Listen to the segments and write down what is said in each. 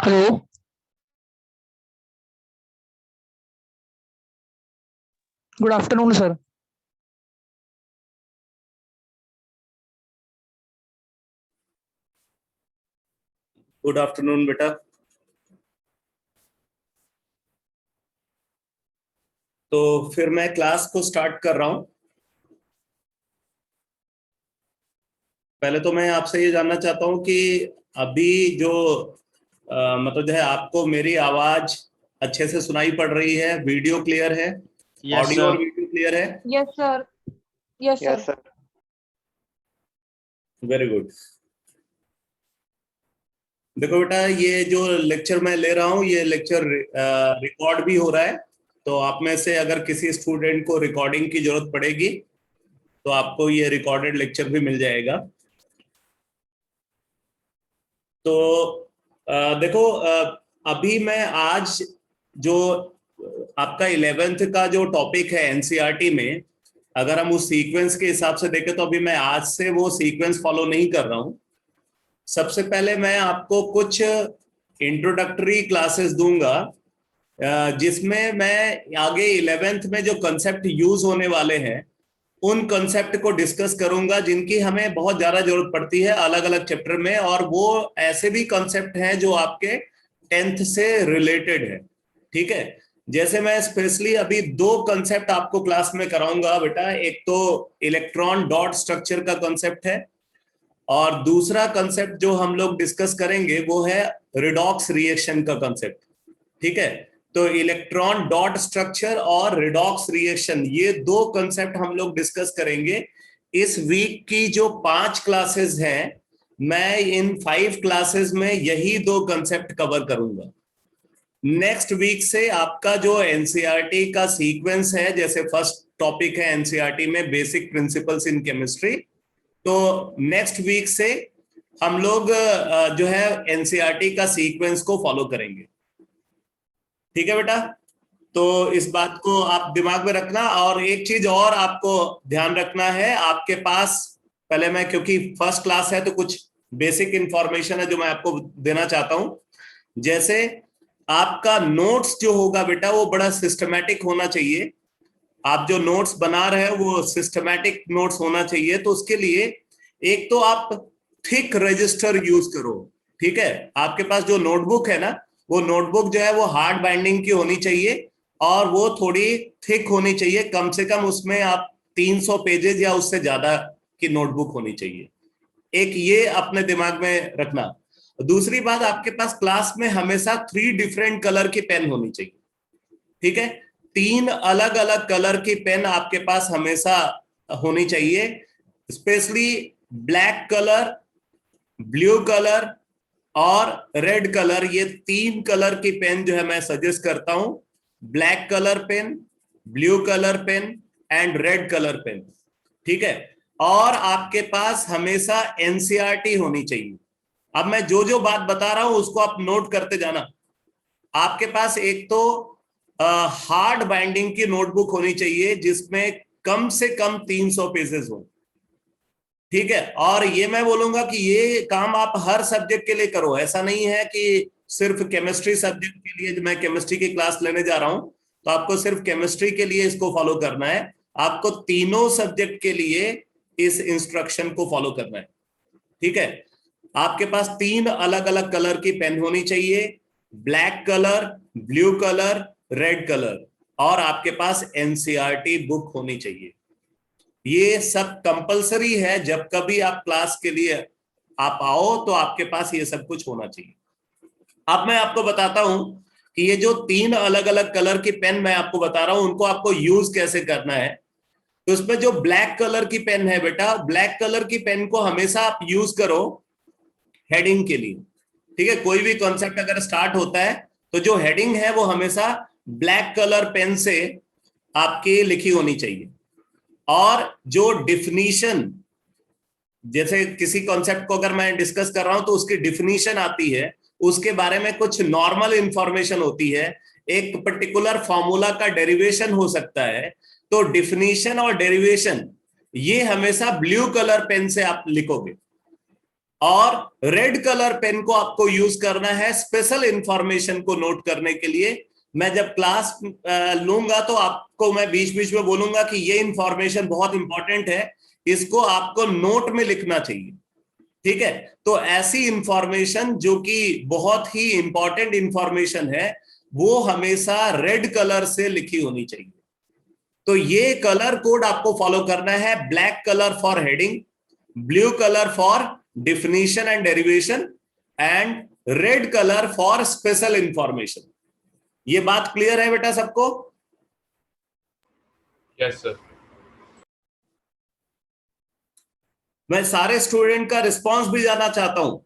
Hello. Good afternoon sir. Good afternoon बेटा। तो फिर मैं क्लास को स्टार्ट कर रहा हूं। पहले तो मैं आपसे ये जानना चाहता हूं कि अभी जो मतलब जो है आपको मेरी आवाज अच्छे से सुनाई पड़ रही है, वीडियो क्लियर है, यस ऑडियो और सर। वीडियो क्लियर है? Yes sir. Yes sir. Very good. देखो बेटा, ये जो लेक्चर मैं ले रहा हूँ ये लेक्चर रिकॉर्ड भी हो रहा है। तो आप में से अगर किसी स्टूडेंट को रिकॉर्डिंग की जरूरत पड़ेगी तो आपको ये रिकॉर्डेड लेक्चर भी मिल जाएगा। तो देखो, अभी मैं आज जो आपका 11th का जो टॉपिक है एनसीईआरटी में, अगर हम उस सीक्वेंस के हिसाब से देखें तो अभी मैं आज से वो सीक्वेंस फॉलो नहीं कर रहा हूं। सबसे पहले मैं आपको कुछ इंट्रोडक्टरी क्लासेस दूंगा जिसमें मैं आगे 11th में जो कंसेप्ट यूज होने वाले हैं उन कंसेप्ट को डिस्कस करूंगा जिनकी हमें बहुत ज्यादा जरूरत पड़ती है अलग अलग चैप्टर में, और वो ऐसे भी कंसेप्ट हैं जो आपके 10th से रिलेटेड है। ठीक है, जैसे मैं स्पेशली अभी दो कंसेप्ट आपको क्लास में कराऊंगा बेटा। एक तो इलेक्ट्रॉन डॉट स्ट्रक्चर का कंसेप्ट है और दूसरा कंसेप्ट जो हम लोग डिस्कस करेंगे वो है रिडॉक्स रिएक्शन का कंसेप्ट। ठीक है, तो इलेक्ट्रॉन डॉट स्ट्रक्चर और रिडॉक्स रिएक्शन, ये दो कंसेप्ट हम लोग डिस्कस करेंगे। इस वीक की जो 5 क्लासेस हैं, मैं इन 5 क्लासेस में यही दो कंसेप्ट कवर करूंगा। नेक्स्ट वीक से आपका जो एनसीईआरटी का सीक्वेंस है, जैसे फर्स्ट टॉपिक है एनसीईआरटी में बेसिक प्रिंसिपल्स इन केमिस्ट्री, तो नेक्स्ट वीक से हम लोग जो है एनसीईआरटी का सीक्वेंस को फॉलो करेंगे। ठीक है बेटा, तो इस बात को आप दिमाग में रखना। और एक चीज और आपको ध्यान रखना है, आपके पास पहले मैं, क्योंकि फर्स्ट क्लास है तो कुछ बेसिक इंफॉर्मेशन है जो मैं आपको देना चाहता हूं। जैसे आपका नोट्स जो होगा बेटा वो बड़ा सिस्टमैटिक होना चाहिए। आप जो नोट्स बना रहे हैं वो सिस्टमैटिक नोट्स होना चाहिए। तो उसके लिए एक तो आप थिक रजिस्टर यूज करो। ठीक है, आपके पास जो नोटबुक है ना, वो नोटबुक जो है वो हार्ड बाइंडिंग की होनी चाहिए और वो थोड़ी थिक होनी चाहिए। कम से कम उसमें आप 300 पेजेस या उससे ज्यादा की नोटबुक होनी चाहिए। एक ये अपने दिमाग में रखना। दूसरी बात, आपके पास क्लास में हमेशा 3 डिफरेंट कलर की पेन होनी चाहिए। ठीक है, 3 अलग अलग कलर की पेन आपके पास हमेशा होनी चाहिए। Specially black colour, blue colour और रेड कलर, ये 3 कलर की पेन जो है मैं सजेस्ट करता हूं। Black colour pen, blue colour pen and red colour pen. ठीक है, और आपके पास हमेशा एनसीईआरटी होनी चाहिए। अब मैं जो जो बात बता रहा हूं उसको आप नोट करते जाना। आपके पास एक तो हार्ड बाइंडिंग की नोटबुक होनी चाहिए जिसमें कम से कम 300 पेजेस हो। ठीक है, और ये मैं बोलूंगा कि ये काम आप हर सब्जेक्ट के लिए करो। ऐसा नहीं है कि सिर्फ केमिस्ट्री सब्जेक्ट के लिए, मैं केमिस्ट्री की क्लास लेने जा रहा हूं तो आपको सिर्फ केमिस्ट्री के लिए इसको फॉलो करना है। आपको तीनों सब्जेक्ट के लिए इस इंस्ट्रक्शन को फॉलो करना है। ठीक है, आपके पास 3 अलग अलग कलर की पेन होनी चाहिए, black colour, blue colour, red colour, और आपके पास एनसीईआरटी बुक होनी चाहिए। ये सब कंपलसरी है। जब कभी आप क्लास के लिए आप आओ तो आपके पास ये सब कुछ होना चाहिए। अब मैं आपको बताता हूं कि ये जो 3 अलग अलग कलर की पेन मैं आपको बता रहा हूं उनको आपको यूज कैसे करना है। तो उसमें जो ब्लैक कलर की पेन है बेटा, ब्लैक कलर की पेन को हमेशा आप यूज करो हेडिंग के लिए। ठीक है, कोई भी कॉन्सेप्ट अगर स्टार्ट होता है तो जो हेडिंग है वो हमेशा ब्लैक कलर पेन से आपकी लिखी होनी चाहिए। और जो डिफिनीशन, जैसे किसी कॉन्सेप्ट को अगर मैं डिस्कस कर रहा हूं तो उसकी डिफिनीशन आती है, उसके बारे में कुछ नॉर्मल इंफॉर्मेशन होती है, एक पर्टिकुलर फॉर्मूला का डेरिवेशन हो सकता है, तो डिफिनीशन और डेरिवेशन ये हमेशा ब्लू कलर पेन से आप लिखोगे। और रेड कलर पेन को आपको यूज करना है स्पेशल इंफॉर्मेशन को नोट करने के लिए। मैं जब क्लास लूंगा तो आपको मैं बीच बीच में बोलूंगा कि ये इंफॉर्मेशन बहुत इंपॉर्टेंट है, इसको आपको नोट में लिखना चाहिए, ठीक है। तो ऐसी इंफॉर्मेशन जो कि बहुत ही इंपॉर्टेंट इंफॉर्मेशन है वो हमेशा रेड कलर से लिखी होनी चाहिए। तो ये कलर कोड आपको फॉलो करना है। Black colour for heading, blue colour for definition and derivation and red colour for special information. ये बात क्लियर है बेटा सबको? Yes sir. मैं सारे स्टूडेंट का रिस्पांस भी जानना चाहता हूं,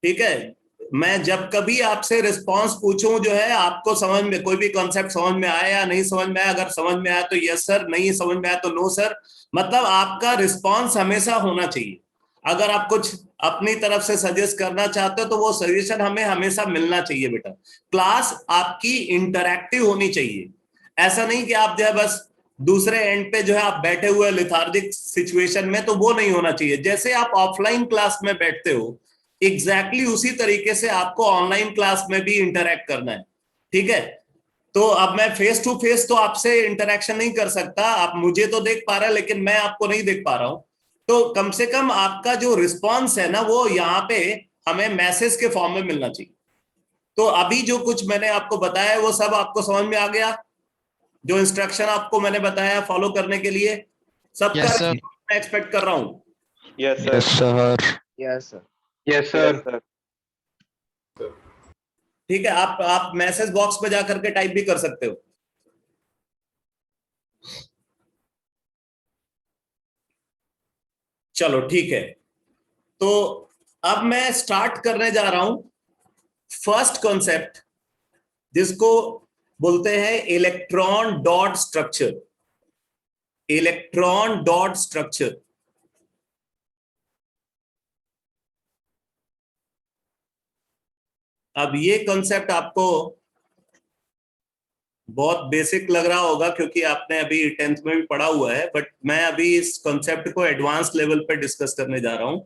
ठीक है। मैं जब कभी आपसे रिस्पांस पूछूं जो है आपको समझ में कोई भी कॉन्सेप्ट समझ में आया या नहीं समझ में आया, अगर समझ में आया तो यस सर, नहीं समझ में आया तो नो सर। मतलब आपका रिस्पांस हमेशा होना चाहिए। अगर आप कुछ अपनी तरफ से सजेस्ट करना चाहते हो तो वो सजेशन हमें हमेशा मिलना चाहिए बेटा। क्लास आपकी इंटरैक्टिव होनी चाहिए। ऐसा नहीं कि आप जो है बस दूसरे एंड पे जो है आप बैठे हुए लेथार्जिक सिचुएशन में, तो वो नहीं होना चाहिए। जैसे आप ऑफलाइन क्लास में बैठते हो एग्जैक्टली उसी तरीके से आपको ऑनलाइन क्लास में भी इंटरैक्ट करना है, ठीक है। तो अब मैं फेस टू फेस तो आपसे इंटरैक्शन नहीं कर सकता, आप मुझे तो देख पा रहे हैं लेकिन मैं आपको नहीं देख पा रहा हूं। तो कम से कम आपका जो रिस्पॉन्स है ना वो यहाँ पे हमें मैसेज के फॉर्म में मिलना चाहिए। तो अभी जो कुछ मैंने आपको बताया वो सब आपको समझ में आ गया? जो इंस्ट्रक्शन आपको मैंने बताया फॉलो करने के लिए सब Yes, sir. मैं एक्सपेक्ट कर रहा हूं। Yes Yes, sir. sir. Yes sir. Yes sir. ठीक है, आप मैसेज बॉक्स पे जाकर के टाइप भी कर सकते हो। चलो ठीक है, तो अब मैं स्टार्ट करने जा रहा हूं फर्स्ट कॉन्सेप्ट जिसको बोलते हैं electron dot structure. Electron dot structure. अब ये कॉन्सेप्ट आपको बहुत बेसिक लग रहा होगा क्योंकि आपने अभी 10th में भी पढ़ा हुआ है, बट मैं अभी इस कॉन्सेप्ट को एडवांस लेवल पे डिस्कस करने जा रहा हूं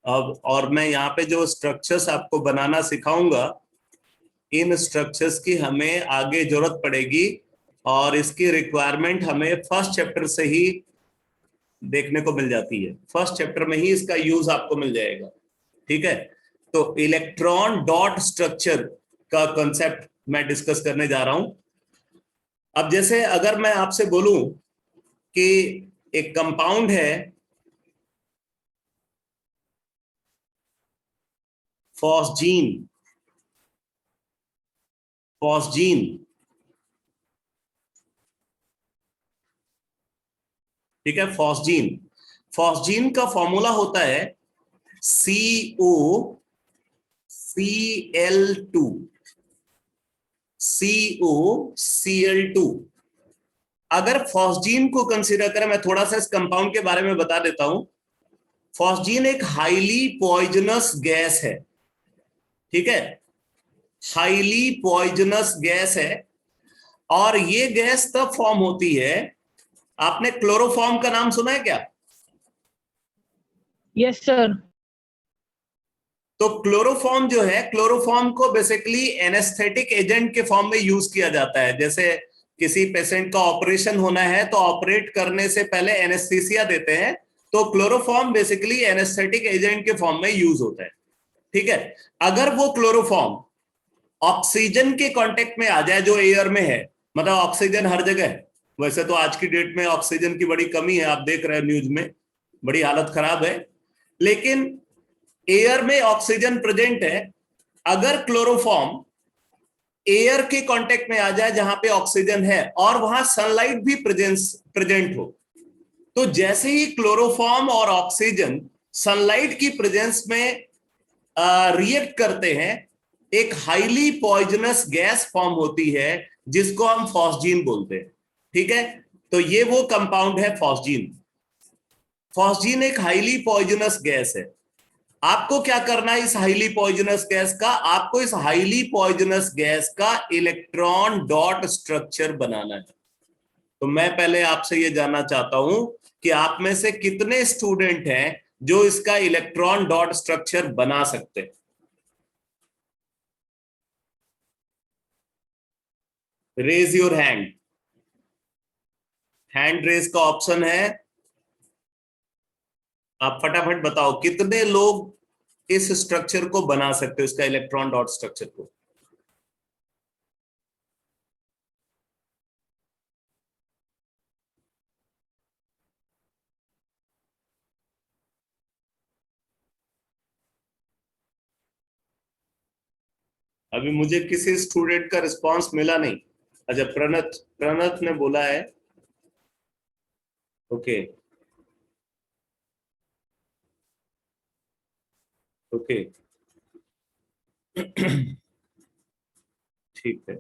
अब। और मैं यहाँ पे जो स्ट्रक्चर्स आपको बनाना सिखाऊंगा, इन स्ट्रक्चर्स की हमें आगे जरूरत पड़ेगी और इसकी रिक्वायरमेंट हमें फर्स्ट चैप्टर से ही देखने को मिल जाती है। फर्स्ट चैप्टर में ही इसका यूज आपको मिल जाएगा, ठीक है। तो इलेक्ट्रॉन डॉट स्ट्रक्चर का कॉन्सेप्ट मैं डिस्कस करने जा रहा हूं। अब जैसे अगर मैं आपसे बोलूं कि एक कंपाउंड है फॉस्जीन, फॉस्जीन, ठीक है, फॉस्जीन। फॉस्जीन का फॉर्मूला होता है COCl2, COCl2। अगर फॉस्जीन को कंसीडर करें, मैं थोड़ा सा इस कंपाउंड के बारे में बता देता हूं। फॉस्जीन एक हाईली पॉइजनस गैस है, ठीक है, हाईली पॉइजनस गैस है। और ये गैस तब फॉर्म होती है, आपने क्लोरोफॉर्म का नाम सुना है क्या? Yes sir. तो क्लोरोफॉर्म जो है, क्लोरोफॉर्म को बेसिकली एनेस्थेटिक एजेंट के फॉर्म में यूज किया जाता है। जैसे किसी पेशेंट का ऑपरेशन होना है तो ऑपरेट करने से पहले एनेस्थीसिया देते हैं, तो क्लोरोफॉर्म बेसिकली एनेस्थेटिक एजेंट के फॉर्म में यूज होता है, ठीक है। अगर वो क्लोरोफॉर्म ऑक्सीजन के कांटेक्ट में आ जाए जो एयर में है, मतलब ऑक्सीजन हर जगह है, वैसे तो आज की डेट में ऑक्सीजन की बड़ी कमी है, आप देख रहे हैं न्यूज में बड़ी हालत खराब है, लेकिन एयर में ऑक्सीजन प्रेजेंट है। अगर क्लोरोफॉर्म एयर के कांटेक्ट में आ जाए जहां पे ऑक्सीजन है और वहां सनलाइट भी प्रेजेंट हो, तो जैसे ही क्लोरोफॉर्म और ऑक्सीजन सनलाइट की प्रेजेंस में रिएक्ट करते हैं, एक हाईली पॉइजनस गैस फॉर्म होती है जिसको हम फॉस्जीन बोलते हैं, ठीक है। तो ये वो कंपाउंड है फॉस्जीन। फॉस्जीन एक हाईली पॉइजनस गैस है। आपको क्या करना है इस हाईली पॉइजनस गैस का? आपको इस हाईली पॉइजनस गैस का इलेक्ट्रॉन डॉट स्ट्रक्चर बनाना है। तो मैं पहले आपसे ये जानना चाहता हूं कि आप में से कितने स्टूडेंट हैं जो इसका इलेक्ट्रॉन डॉट स्ट्रक्चर बना सकते हैं? Raise your hand. Hand raise का ऑप्शन है, आप फटाफट बताओ कितने लोग इस स्ट्रक्चर को बना सकते हो, इसका इलेक्ट्रॉन डॉट स्ट्रक्चर को? अभी मुझे किसी स्टूडेंट का रिस्पांस मिला नहीं। अच्छा, प्रणत प्रणत ने बोला है। ओके ओके ठीक है।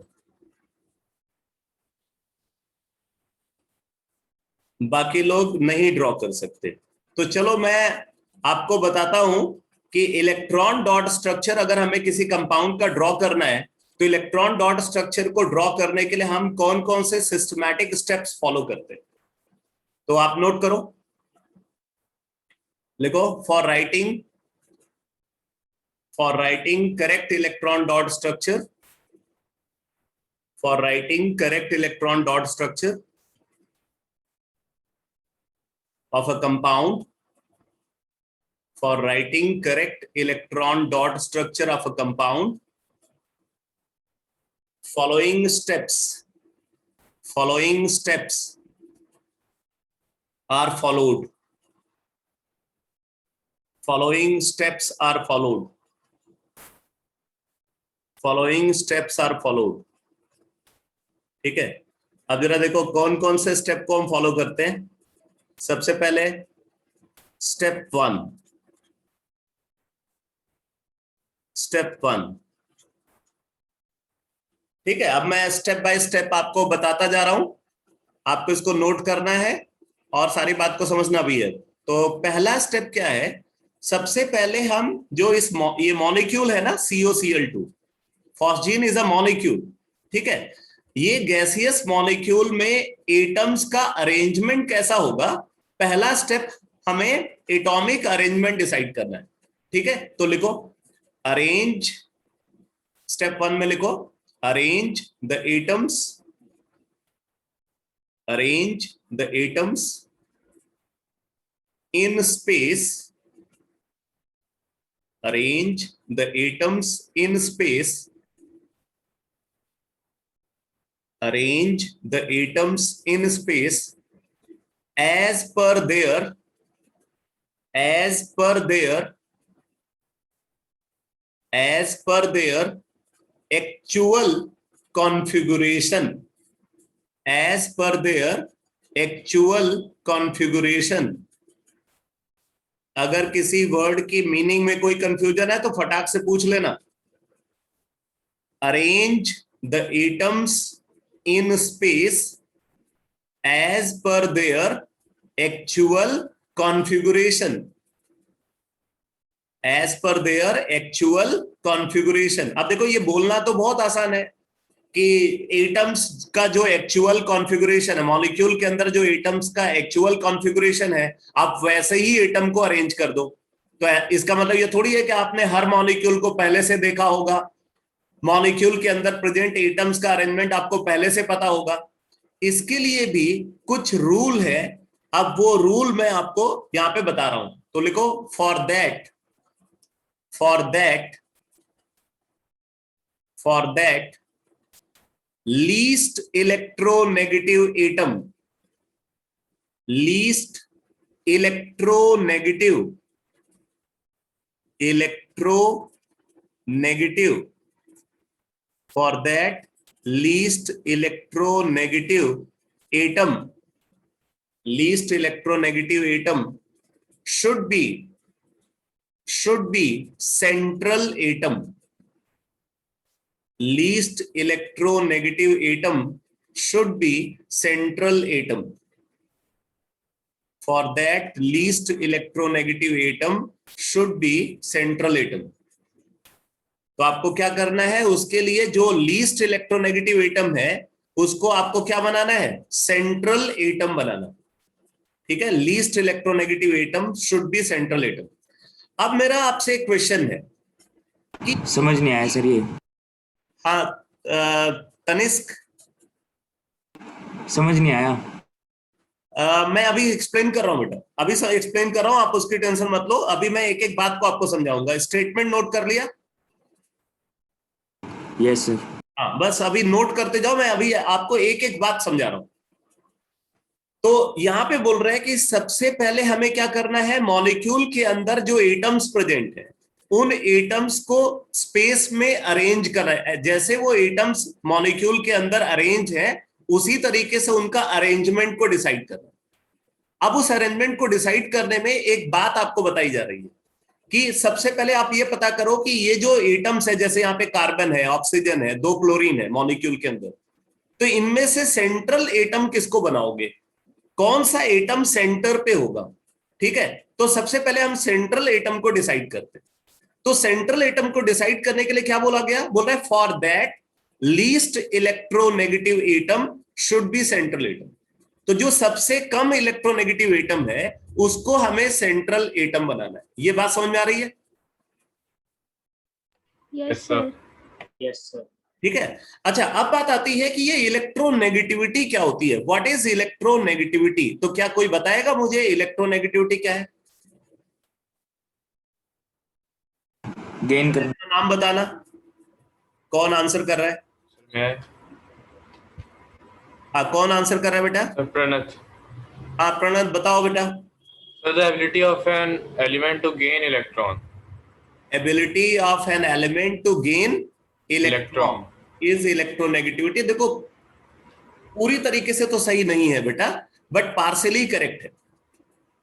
बाकी लोग नहीं ड्रॉ कर सकते। तो चलो मैं आपको बताता हूं कि इलेक्ट्रॉन डॉट स्ट्रक्चर अगर हमें किसी कंपाउंड का ड्रॉ करना है, तो इलेक्ट्रॉन डॉट स्ट्रक्चर को ड्रॉ करने के लिए हम कौन कौन से सिस्टमैटिक स्टेप्स फॉलो करते हैं। तो आप नोट करो, लिखो, for writing correct electron dot structure, for writing correct electron dot structure of a compound, for writing correct electron dot structure of a compound, following steps are followed. Following steps are followed. Following steps are followed. ठीक है। अब जरा देखो कौन कौन से step को हम फॉलो करते हैं। सबसे पहले स्टेप वन, ठीक है। अब मैं स्टेप बाय स्टेप आपको बताता जा रहा हूं, आपको इसको नोट करना है और सारी बात को समझना भी है। तो पहला स्टेप क्या है, सबसे पहले हम जो ये मॉलिक्यूल है ना, COCl2, phosgene is a molecule, ठीक है। ये गैसियस मॉलिक्यूल में एटम्स का अरेंजमेंट कैसा होगा, पहला स्टेप हमें एटॉमिक अरेंजमेंट डिसाइड करना है, ठीक है। तो लिखो अरेंज, स्टेप वन में लिखो arrange the atoms in space, arrange the atoms in space, arrange the atoms in space as per their actual configuration, as per their actual configuration। अगर किसी वर्ड की मीनिंग में कोई कंफ्यूजन है तो फटाक से पूछ लेना। Arrange the atoms in space as per their actual configuration, as per their actual configuration. अब देखो ये बोलना तो बहुत आसान है कि एटम्स का जो एक्चुअल कॉन्फ़िगरेशन है, मॉलिक्यूल के अंदर जो एटम्स का एक्चुअल कॉन्फ़िगरेशन है, आप वैसे ही एटम को अरेंज कर दो। तो इसका मतलब ये थोड़ी है कि आपने हर मॉलिक्यूल को पहले से देखा होगा, मॉलिक्यूल के अंदर प्रेजेंट एटम्स का अरेंजमेंट आपको पहले से पता होगा। इसके लिए भी कुछ रूल है, अब वो रूल मैं आपको यहां पे बता रहा हूं। तो लिखो for that least electronegative atom, least electronegative for that least electronegative atom should be central atom, least electronegative atom should be central atom। For that least electronegative atom should be central atom। तो आपको क्या करना है, उसके लिए जो least electronegative atom है उसको आपको क्या बनाना है, सेंट्रल एटम बनाना। ठीक है, least electronegative atom should be central atom. अब मेरा आपसे एक क्वेश्चन है कि समझ नहीं आया सर ये। हाँ, तनिष्क समझ नहीं आया। मैं अभी एक्सप्लेन कर रहा हूं बेटा, अभी एक्सप्लेन कर रहा हूं, आप उसकी टेंशन मत लो। अभी मैं एक एक बात को आपको समझाऊंगा। स्टेटमेंट नोट कर लिया? Yes sir. हाँ, बस अभी नोट करते जाओ, मैं अभी आपको एक एक बात समझा रहा हूं। तो यहां पे बोल रहे हैं कि सबसे पहले हमें क्या करना है, मॉलिक्यूल के अंदर जो एटम्स प्रेजेंट है उन एटम्स को स्पेस में अरेंज करना है। जैसे वो एटम्स मॉलिक्यूल के अंदर अरेंज है उसी तरीके से उनका अरेंजमेंट को डिसाइड करना है। अब उस अरेंजमेंट को डिसाइड करने में एक बात आपको बताई जा रही है कि सबसे पहले आप ये पता करो कि ये जो एटम्स है, जैसे यहाँ पे कार्बन है, ऑक्सीजन है, 2 क्लोरीन है मॉलिक्यूल के अंदर, तो इनमें से सेंट्रल एटम किसको बनाओगे, कौन सा एटम सेंटर पे होगा। ठीक है, तो सबसे पहले हम सेंट्रल एटम को डिसाइड करते हैं। तो सेंट्रल एटम को डिसाइड करने के लिए क्या बोला गया, बोल रहा है for that least electronegative atom should be central atom. तो जो सबसे कम इलेक्ट्रोनेगेटिव एटम है उसको हमें सेंट्रल एटम बनाना है। ये बात समझ में आ रही है? Yes sir. Yes sir. ठीक है। अच्छा, अब बात आती है कि ये इलेक्ट्रोनेगेटिविटी क्या होती है। What is electronegativity? तो क्या कोई बताएगा मुझे इलेक्ट्रोनेगेटिविटी क्या है? गेन करना। नाम बताना, कौन आंसर कर रहा है? मैं हाँ, कौन आंसर कर रहा है बेटा? सर प्रणत। हाँ प्रणत, बताओ बेटा। Sir the ability of an element to gain electron. Ability of an element to gain electron is electronegativity. देखो, पूरी तरीके से तो सही नहीं है बेटा, बट पार्शियली करेक्ट है।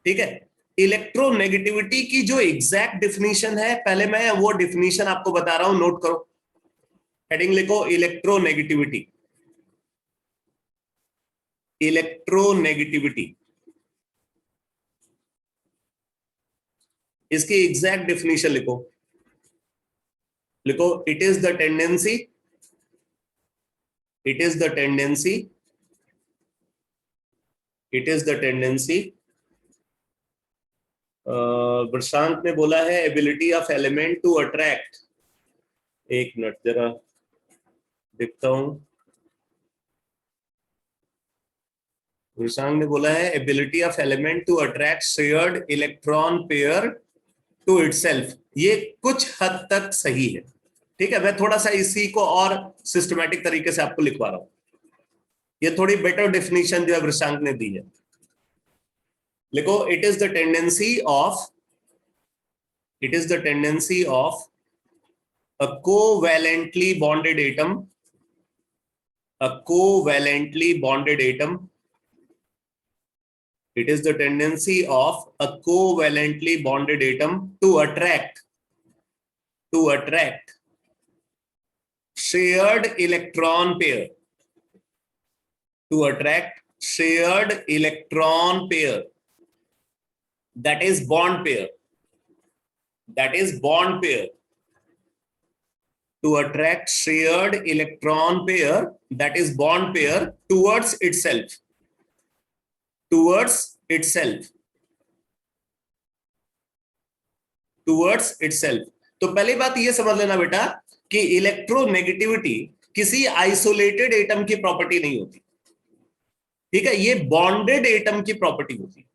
ठीक है, इलेक्ट्रोनेगेटिविटी की जो एग्जैक्ट डिफिनीशन है, पहले मैं वो डिफिनीशन आपको बता रहा हूं, नोट करो। हेडिंग लिखो, इलेक्ट्रोनेगेटिविटी। इलेक्ट्रोनेगेटिविटी, इसकी एग्जैक्ट डिफिनीशन लिखो। लिखो, it is the tendency, it is the tendency, it is the tendency. Prashant ने बोला है ability of element to attract. एक मिनट जरा देखता हूं। प्रशांत ने बोला है ability of element to attract shared electron pair to itself. ये कुछ हद तक सही है। ठीक है, मैं थोड़ा सा इसी को और सिस्टमैटिक तरीके से आपको लिखवा रहा हूं। ये थोड़ी बेटर डेफिनेशन जो है प्रशांत ने दी है। लिखो, it is the tendency of, it is the tendency of a covalently bonded atom, a covalently bonded atom, it is the tendency of a covalently bonded atom to attract shared electron pair, to attract shared electron pair, that is bond pair, that is bond pair, to attract shared electron pair, that is bond pair towards itself, towards itself, towards itself। तो पहली बात ये समझ लेना बेटा कि electronegativity किसी isolated atom की प्रॉपर्टी नहीं होती। ठीक है, ये बॉन्डेड एटम की प्रॉपर्टी होती है।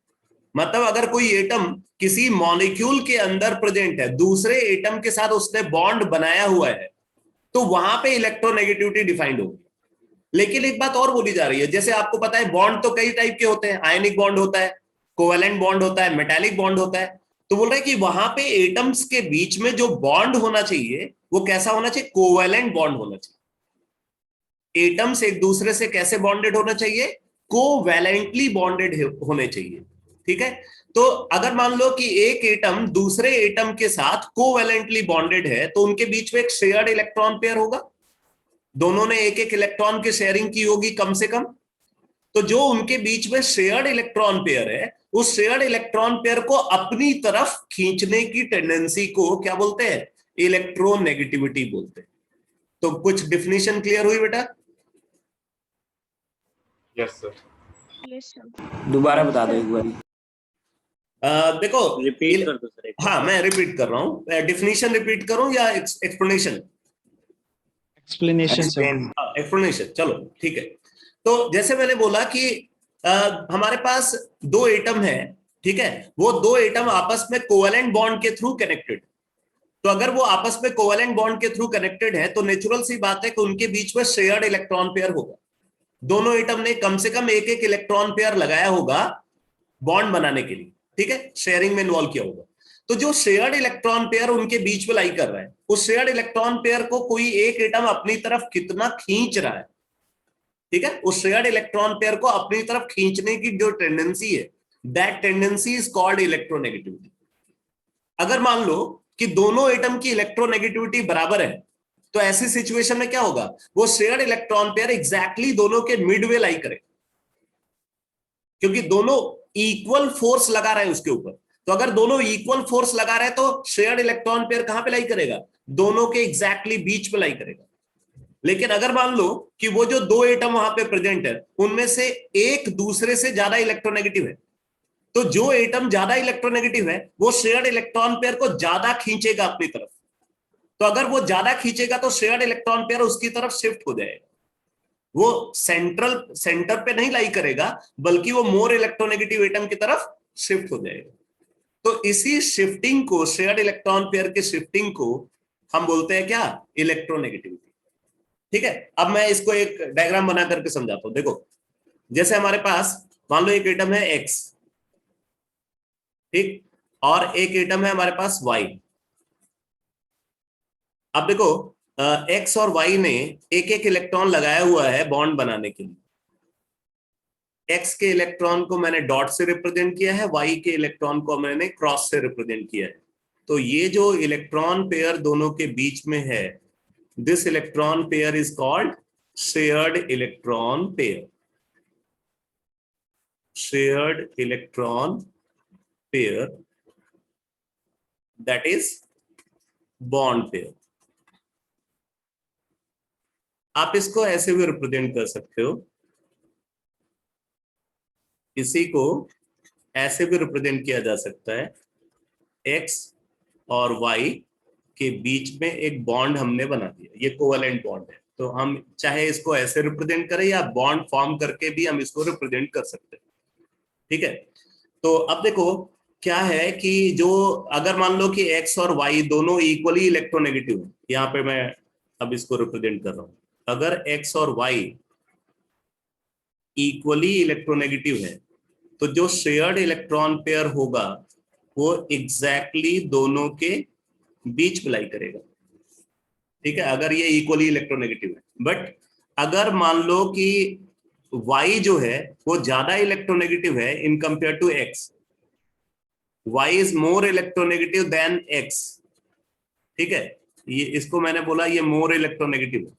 मतलब अगर कोई एटम किसी मॉलिक्यूल के अंदर प्रेजेंट है, दूसरे एटम के साथ उसने बॉन्ड बनाया हुआ है, तो वहां पे इलेक्ट्रोनेगेटिविटी डिफाइंड होगी। लेकिन एक बात और बोली जा रही है, जैसे आपको पता है बॉन्ड तो कई टाइप के होते हैं, आयनिक बॉन्ड होता है, कोवेलेंट बॉन्ड होता है, मेटालिक बॉन्ड होता है। तो बोल रहे हैं कि वहां पे एटम्स के बीच में जो बॉन्ड होना चाहिए वो कैसा होना चाहिए, कोवेलेंट बॉन्ड होना चाहिए। एटम्स एक दूसरे से कैसे बॉन्डेड होना चाहिए, कोवेलेंटली बॉन्डेड होने चाहिए। ठीक है, तो अगर मान लो कि एक एटम दूसरे एटम के साथ कोवेलेंटली बॉन्डेड है तो उनके बीच में एक शेयर्ड इलेक्ट्रॉन पेयर होगा, दोनों ने एक एक इलेक्ट्रॉन की शेयरिंग की होगी कम से कम। तो जो उनके बीच में शेयर्ड इलेक्ट्रॉन पेयर है, उस शेयर्ड इलेक्ट्रॉन पेयर को अपनी तरफ खींचने की टेंडेंसी को क्या बोलते हैं, इलेक्ट्रोनेगेटिविटी बोलते हैं। तो कुछ डिफिनीशन क्लियर हुई बेटा? Yes sir. Yes, sir. दोबारा बता दो एक बार। देखो रिपीट कर दो सर। हाँ मैं रिपीट कर रहा हूँ, डिफिनीशन रिपीट करूं या एक्सप्लेनेशन? Explanation sir. एक्सप्लेनेशन, चलो ठीक है। तो जैसे मैंने बोला कि हमारे पास दो एटम है, ठीक है, वो दो एटम आपस में कोवेलेंट बॉन्ड के थ्रू कनेक्टेड। तो अगर वो आपस में कोवेलेंट बॉन्ड के थ्रू कनेक्टेड है तो नेचुरल सी बात है कि उनके बीच में शेयर्ड इलेक्ट्रॉन पेयर होगा। दोनों एटम ने कम से कम एक एक इलेक्ट्रॉन पेयर लगाया होगा बॉन्ड बनाने के लिए, ठीक है, शेयरिंग में इन्वॉल्व किया होगा। तो जो शेयर्ड इलेक्ट्रॉन पेयर उनके बीच में लाई कर रहा है, उस शेयर्ड इलेक्ट्रॉन पेयर को कोई एक एटम अपनी तरफ कितना खींच रहा है, ठीक है, उस शेयर्ड इलेक्ट्रॉन पेयर को अपनी तरफ खींचने की जो टेंडेंसी है, that tendency is called electronegativity. अगर मान लो कि दोनों एटम की इलेक्ट्रोनेगेटिविटी बराबर है तो ऐसी सिचुएशन में क्या होगा, वो शेयर्ड इलेक्ट्रॉन पेयर एग्जैक्टली दोनों के मिडवे लाई करे, क्योंकि दोनों इक्वल फोर्स लगा रहे हैं उसके ऊपर। तो अगर दोनों इक्वल फोर्स लगा रहे हैं तो शेयर्ड इलेक्ट्रॉन पेयर कहां पे लाई करेगा, दोनों के एग्जैक्टली बीच में लाई करेगा। लेकिन अगर मान लो कि वो जो दो एटम वहां पे प्रेजेंट है उनमें से एक दूसरे से ज्यादा इलेक्ट्रोनेगेटिव है, तो जो एटम ज्यादा इलेक्ट्रोनेगेटिव है वो शेयर्ड इलेक्ट्रॉन पेयर को ज्यादा खींचेगा अपनी तरफ। तो अगर वो ज्यादा खींचेगा तो शेयर्ड इलेक्ट्रॉन पेयर उसकी तरफ शिफ्ट हो जाएगा, वो सेंटर पे नहीं लाई करेगा बल्कि वो मोर इलेक्ट्रोनेगेटिव एटम की तरफ शिफ्ट हो जाएगा। तो इसी शिफ्टिंग को, शेयर्ड इलेक्ट्रॉन पेयर के शिफ्टिंग को हम बोलते हैं क्या, इलेक्ट्रोनेगेटिविटी। ठीक है, अब मैं इसको एक डायग्राम बना करके समझाता हूं। देखो जैसे हमारे पास मान लो एक एटम है एक्स, ठीक, और एक एटम है हमारे पास वाई। अब देखो एक्स और वाई ने एक एक इलेक्ट्रॉन लगाया हुआ है बॉन्ड बनाने के लिए। एक्स के इलेक्ट्रॉन को मैंने डॉट से रिप्रेजेंट किया है, वाई के इलेक्ट्रॉन को मैंने क्रॉस से रिप्रेजेंट किया है। तो ये जो इलेक्ट्रॉन पेयर दोनों के बीच में है, this electron pair is called shared electron pair. Shared electron pair, that is bond pair. आप इसको ऐसे भी रिप्रेजेंट कर सकते हो, इसी को ऐसे भी रिप्रेजेंट किया जा सकता है, एक्स और वाई के बीच में एक बॉन्ड हमने बना दिया, ये कोवेलेंट बॉन्ड है। तो हम चाहे इसको ऐसे रिप्रेजेंट करें या बॉन्ड फॉर्म करके भी हम इसको रिप्रेजेंट कर सकते हैं, ठीक है। तो अब देखो क्या है कि जो अगर मान लो कि एक्स और वाई दोनों इक्वली इलेक्ट्रोनेगेटिव है, यहां पे मैं अब इसको रिप्रेजेंट कर रहा हूं, अगर एक्स और वाई इक्वली इलेक्ट्रोनेगेटिव है तो जो शेयर्ड इलेक्ट्रॉन पेयर होगा वो एग्जैक्टली दोनों के बीच में लाई करेगा, ठीक है, अगर ये इक्वली इलेक्ट्रोनेगेटिव है। बट अगर मान लो कि y जो है वो ज्यादा इलेक्ट्रोनेगेटिव है in compare to x, y is more electronegative than x, ठीक है, ये इसको मैंने बोला ये मोर इलेक्ट्रोनेगेटिव है।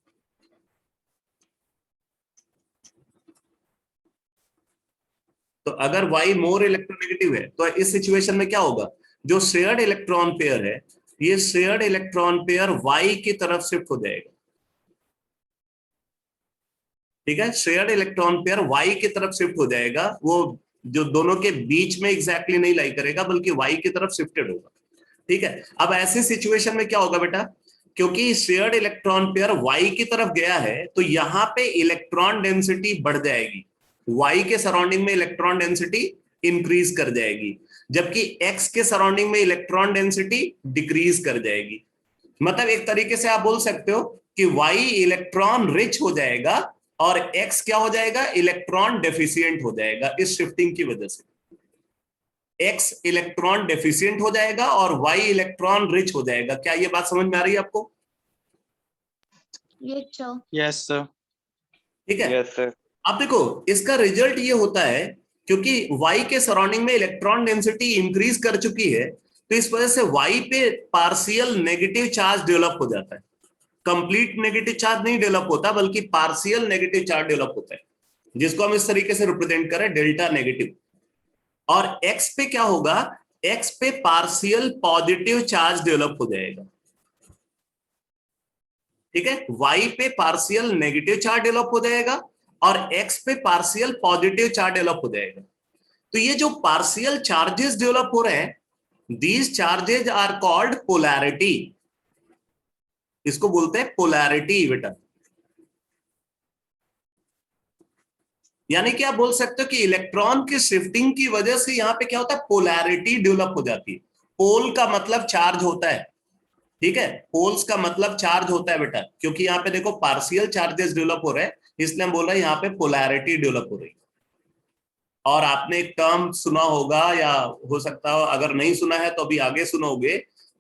तो अगर y मोर इलेक्ट्रोनेगेटिव है तो इस सिचुएशन में क्या होगा, जो शेयर्ड इलेक्ट्रॉन पेयर है ये शेयर्ड इलेक्ट्रॉन पेयर y की तरफ शिफ्ट हो जाएगा, ठीक है, शेयर्ड इलेक्ट्रॉन पेयर y की तरफ शिफ्ट हो जाएगा। वो जो दोनों के बीच में एग्जैक्टली नहीं लाई करेगा बल्कि y की तरफ शिफ्टेड होगा, ठीक है। अब ऐसी सिचुएशन में क्या होगा बेटा, क्योंकि शेयर्ड इलेक्ट्रॉन पेयर y की तरफ गया है तो यहां पे इलेक्ट्रॉन डेंसिटी बढ़ जाएगी, y के सराउंडिंग में इलेक्ट्रॉन डेंसिटी इंक्रीज कर जाएगी, जबकि x के सराउंडिंग में इलेक्ट्रॉन डेंसिटी डिक्रीज कर जाएगी। मतलब एक तरीके से आप बोल सकते हो कि y इलेक्ट्रॉन रिच हो जाएगा और x क्या हो जाएगा, इलेक्ट्रॉन डेफिशिएंट हो जाएगा। इस शिफ्टिंग की वजह से x इलेक्ट्रॉन डेफिशिएंट हो जाएगा और y इलेक्ट्रॉन रिच हो जाएगा। क्या ये बात समझ में आ रही है आपको? Yes sir. ठीक है, यस सर। अब देखो इसका रिजल्ट ये होता है क्योंकि y के सराउंडिंग में इलेक्ट्रॉन डेंसिटी इंक्रीज कर चुकी है तो इस वजह से y पे पार्शियल नेगेटिव चार्ज डेवलप हो जाता है। कंप्लीट नेगेटिव चार्ज नहीं डेवलप होता बल्कि पार्शियल नेगेटिव चार्ज डेवलप होता है, जिसको हम इस तरीके से रिप्रेजेंट करें डेल्टा नेगेटिव। और x पे क्या होगा, x पे पार्शियल पॉजिटिव चार्ज डेवलप हो जाएगा, ठीक है, y पे पार्शियल नेगेटिव चार्ज डेवलप हो जाएगा और x पे पार्शियल पॉजिटिव चार्ज डेवलप हो जाएगा। तो ये जो पार्शियल चार्जेस डेवलप हो रहे हैं, these charges are called polarity. इसको बोलते हैं पोलैरिटी बेटा। यानी कि आप बोल सकते हो कि इलेक्ट्रॉन की शिफ्टिंग की वजह से यहां पे क्या होता है, पोलैरिटी डेवलप हो जाती है। पोल का मतलब चार्ज होता है, ठीक है, पोल्स का मतलब चार्ज होता है बेटा, क्योंकि यहाँ पे देखो पार्शियल चार्जेस डेवलप हो रहे हैं, इसलिए हम बोल रहे हैं यहाँ पे पोलैरिटी डेवलप हो रही है। और आपने एक टर्म सुना होगा, या हो सकता हो अगर नहीं सुना है तो अभी आगे सुनोगे,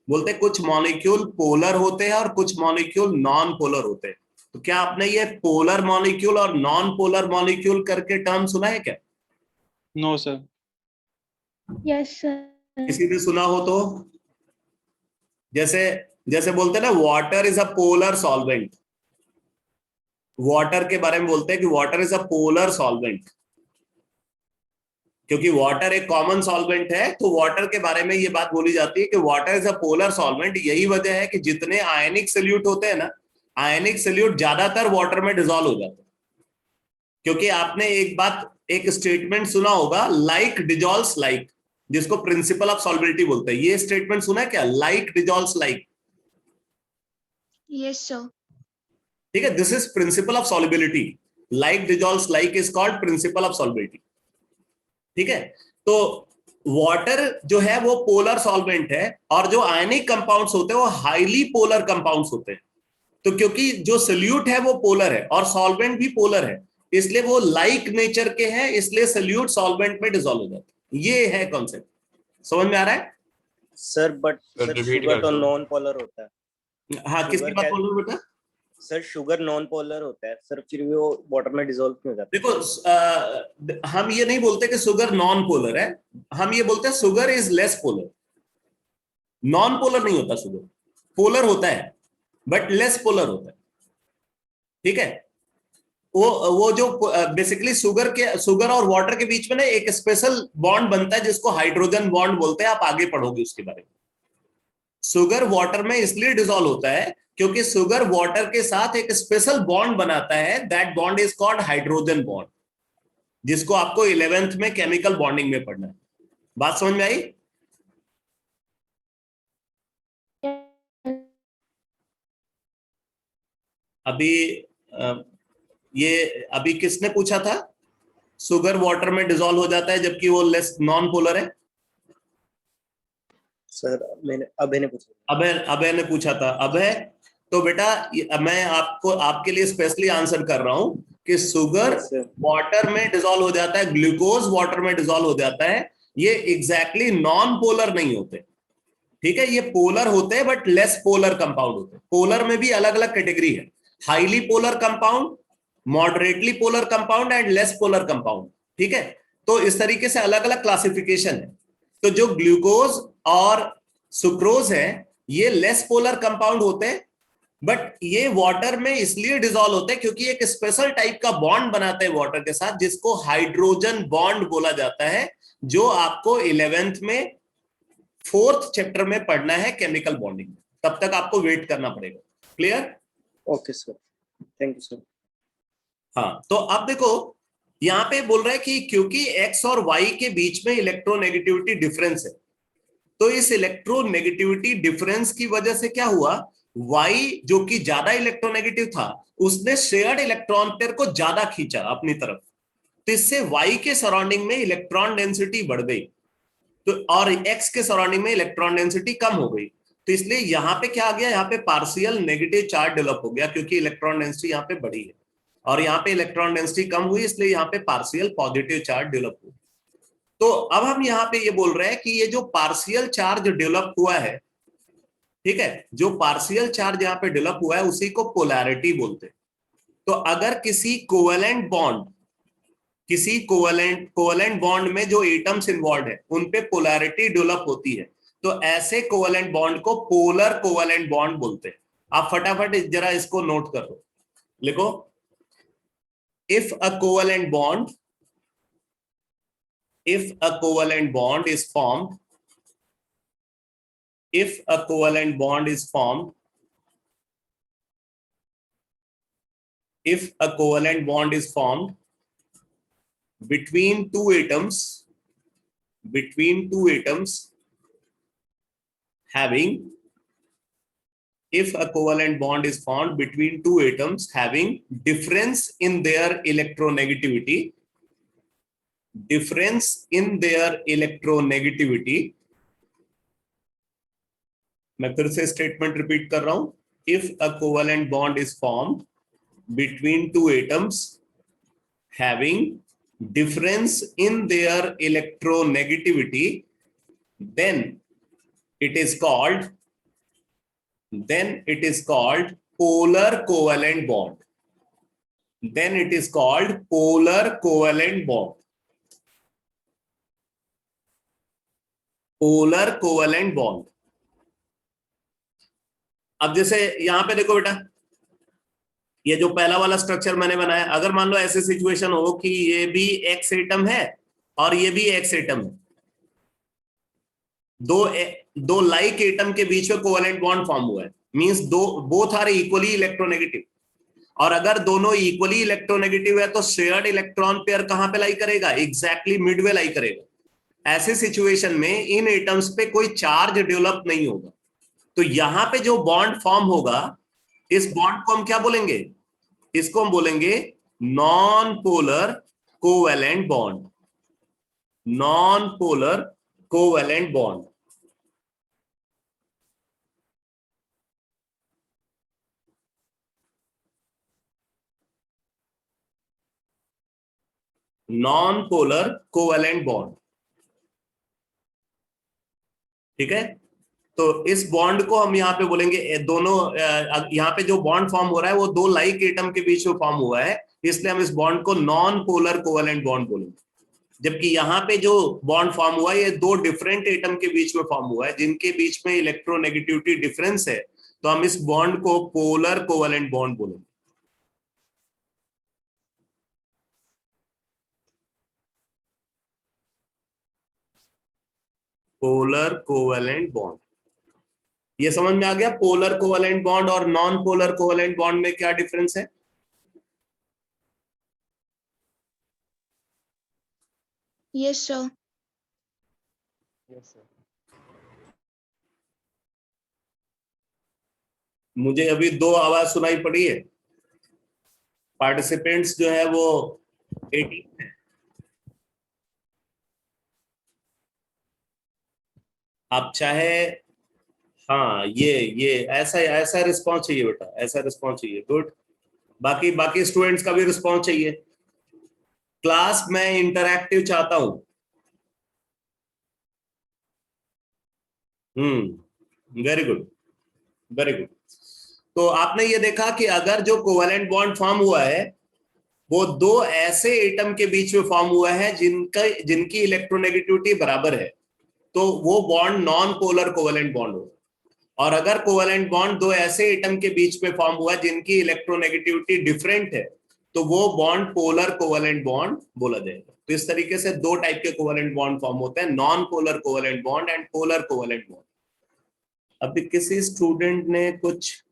बोलते हैं कुछ मॉलिक्यूल पोलर होते हैं और कुछ मॉलिक्यूल नॉन पोलर होते हैं। तो क्या आपने ये पोलर मॉलिक्यूल और नॉन पोलर मॉलिक्यूल करके टर्म सुना है क्या? No sir. Yes sir. किसी ने सुना हो तो? जैसे जैसे बोलते हैं ना, water is a polar solvent. Water के बारे में बोलते हैं कि water is a polar solvent, क्योंकि वाटर एक कॉमन सॉल्वेंट है। तो वाटर के बारे में ये बात बोली जाती है कि water is a polar solvent. यही वजह है कि जितने आयनिक सॉल्यूट होते हैं ना, आयनिक सॉल्यूट ज्यादातर वाटर में डिसॉल्व हो जाते हैं। क्योंकि आपने एक बात, एक स्टेटमेंट सुना होगा, लाइक डिजॉल्व्स लाइक, जिसको प्रिंसिपल ऑफ सॉल्बिलिटी बोलते हैं। ये स्टेटमेंट सुना है क्या, like dissolves like? Yes sir. ठीक है, this is principle of solubility. Like dissolves like is called principle of solubility. ठीक है, तो वाटर जो है वो पोलर सॉल्वेंट है, और जो आयनिक कंपाउंड्स होते हैं वो हाईली पोलर कंपाउंड्स होते हैं। तो क्योंकि जो सोल्यूट है वो पोलर है और सॉल्वेंट भी पोलर है, इसलिए वो लाइक नेचर के हैं, इसलिए सोल्यूट सॉल्वेंट में डिसॉल्व हो जाता है। ये है कॉन्सेप्ट, समझ में आ रहा है? Sir but sir repeat sugar कर तो दो। नॉन पोलर होता है। हाँ, किसकी Sugar बात क्या- बोल रहे हो बेटा? सर शुगर नॉन पोलर होता है सर, फिर भी वो वाटर में डिसॉल्व क्यों हो जाता है? देखो, हम ये नहीं बोलते कि शुगर नॉन पोलर है, हम ये बोलते हैं sugar is less polar. Non polar नहीं होता शुगर, पोलर होता है बट लेस पोलर होता है। ठीक है, वो जो बेसिकली शुगर और वाटर के बीच में ना एक स्पेशल बॉन्ड बनता है जिसको हाइड्रोजन बॉन्ड बोलते हैं। आप आगे पढ़ोगे उसके बारे में। शुगर वाटर में इसलिए डिसॉल्व होता है क्योंकि शुगर वाटर के साथ एक स्पेशल बॉन्ड बनाता है, that bond is called hydrogen bond, जिसको आपको 11th में केमिकल बॉन्डिंग में पढ़ना है। बात समझ में आई? अभी ये अभी किसने पूछा था शुगर वाटर में डिसॉल्व हो जाता है जबकि वो लेस नॉन पोलर है? सर मैंने अभय ने पूछा। अभय ने पूछा था। अभय, तो बेटा मैं आपके लिए स्पेशली आंसर कर रहा हूं कि शुगर वाटर में डिसॉल्व हो जाता है, ग्लूकोज वाटर में डिसॉल्व हो जाता है। ये एग्जैक्टली नॉन पोलर नहीं होते, ठीक है, ये पोलर होते हैं बट लेस पोलर कंपाउंड होते हैं। पोलर में भी अलग अलग कैटेगरी है, highly polar compound, moderately polar compound and less polar compound. ठीक है, तो इस तरीके से अलग अलग क्लासिफिकेशन है। तो जो ग्लूकोज और सुक्रोज है ये लेस पोलर कंपाउंड होते हैं, बट ये वाटर में इसलिए डिसॉल्व होते हैं क्योंकि एक स्पेशल टाइप का बॉन्ड बनाते हैं वाटर के साथ, जिसको हाइड्रोजन बॉन्ड बोला जाता है, जो आपको 11th में 4th चैप्टर में पढ़ना है केमिकल बॉन्डिंग। तब तक आपको वेट करना पड़ेगा। Clear? Okay sir, thank you sir. हाँ, तो अब देखो यहां पे बोल रहा है कि क्योंकि x और y के बीच में इलेक्ट्रोनेगेटिविटी डिफरेंस है, तो इस इलेक्ट्रोनेगेटिविटी डिफरेंस की वजह से क्या हुआ, y जो कि ज्यादा इलेक्ट्रोनेगेटिव था उसने शेयर्ड इलेक्ट्रॉन पेयर को ज्यादा खींचा अपनी तरफ, तो इससे y के सराउंडिंग में इलेक्ट्रॉन डेंसिटी बढ़ गई, तो और x के सराउंडिंग में इलेक्ट्रॉन डेंसिटी कम हो गई। तो इसलिए यहां पे क्या आ गया, यहाँ पे पार्शियल नेगेटिव चार्ज डेवलप हो गया क्योंकि इलेक्ट्रॉन डेंसिटी यहाँ पे बढ़ी है, और यहाँ पे इलेक्ट्रॉन डेंसिटी कम हुई इसलिए यहाँ पे पार्शियल पॉजिटिव चार्ज डेवलप हुआ। तो अब हम यहाँ पे ये बोल रहे हैं कि ये जो पार्शियल चार्ज डेवलप हुआ है, ठीक है, जो पार्शियल चार्ज यहाँ पे डेवलप हुआ है उसी को पोलैरिटी बोलते हैं। तो अगर किसी कोवेलेंट बॉन्ड में जो एटम्स इन्वॉल्व है उन पे पोलैरिटी डेवलप होती है, तो ऐसे कोवेलेंट बॉन्ड को पोलर कोवेलेंट बॉन्ड बोलते हैं। आप फटाफट जरा इसको नोट कर लो, लिखो, if a covalent bond is formed, if a covalent bond is formed between two atoms having, if a covalent bond is formed between two atoms having difference in their electronegativity, मैं फिर से statement repeat कर रहा हूं, if a covalent bond is formed between two atoms having difference in their electronegativity, then it is called polar covalent bond. Then it is called polar covalent bond. Polar covalent bond. अब जैसे यहां पे देखो बेटा, ये जो पहला वाला स्ट्रक्चर मैंने बनाया, अगर मान लो ऐसी सिचुएशन हो कि ये भी एक्स एटम है और ये भी एक्स एटम है, दो लाइक एटम के बीच में कोवेलेंट बॉन्ड फॉर्म हुआ है, means both are equally electronegative, और अगर दोनों इक्वली इलेक्ट्रोनेगेटिव है तो शेयर्ड इलेक्ट्रॉन पेयर कहां पे लाई करेगा? एग्जैक्टली मिडवे लाई करेगा। ऐसे सिचुएशन में इन एटम्स पे कोई चार्ज डेवलप नहीं होगा, तो यहां पे जो बॉन्ड फॉर्म होगा, इस बॉन्ड को हम क्या बोलेंगे? इसको हम बोलेंगे non polar covalent bond. Non polar covalent bond. Non polar covalent bond, ठीक है। तो इस बॉन्ड को हम यहाँ पे बोलेंगे, दोनों यहाँ पे जो बॉन्ड फॉर्म हो रहा है वो दो लाइक एटम के बीच में फॉर्म हुआ है, इसलिए हम इस बॉन्ड को नॉन पोलर कोवेलेंट बॉन्ड बोलेंगे। जबकि यहाँ पे जो बॉन्ड फॉर्म हुआ है ये दो डिफरेंट एटम के बीच में फॉर्म हुआ है जिनके बीच में इलेक्ट्रोनेगेटिविटी डिफरेंस है, तो हम इस बॉन्ड को पोलर कोवेलेंट बॉन्ड बोलेंगे। पोलर कोवेलेंट बॉन्ड, ये समझ में आ गया? पोलर कोवेलेंट बॉन्ड और नॉन पोलर कोवेलेंट बॉन्ड में क्या डिफरेंस है? Yes, sir. Yes, sir. मुझे अभी दो आवाज सुनाई पड़ी है। पार्टिसिपेंट्स जो है वो 18 है। आप चाहे, हाँ, ये ऐसा रिस्पॉन्स चाहिए बेटा, ऐसा रिस्पॉन्स चाहिए। गुड। बाकी स्टूडेंट्स का भी रिस्पॉन्स चाहिए। क्लास में इंटरैक्टिव चाहता हूं। Very good, very good. तो आपने ये देखा कि अगर जो कोवेलेंट बॉन्ड फॉर्म हुआ है वो दो ऐसे एटम के बीच में फॉर्म हुआ है जिनकी इलेक्ट्रोनेगेटिविटी बराबर है, तो वो bond non polar covalent bond होगा। और अगर कोवेलेंट बॉन्ड दो ऐसे एटम के बीच में फॉर्म हुआ है जिनकी इलेक्ट्रोनेगेटिविटी डिफरेंट है, तो वो बॉन्ड पोलर कोवेलेंट बॉन्ड बोला जाएगा। तो इस तरीके से दो टाइप के कोवेलेंट बॉन्ड फॉर्म होते हैं, non polar covalent bond and polar covalent bond. अभी किसी स्टूडेंट ने कुछ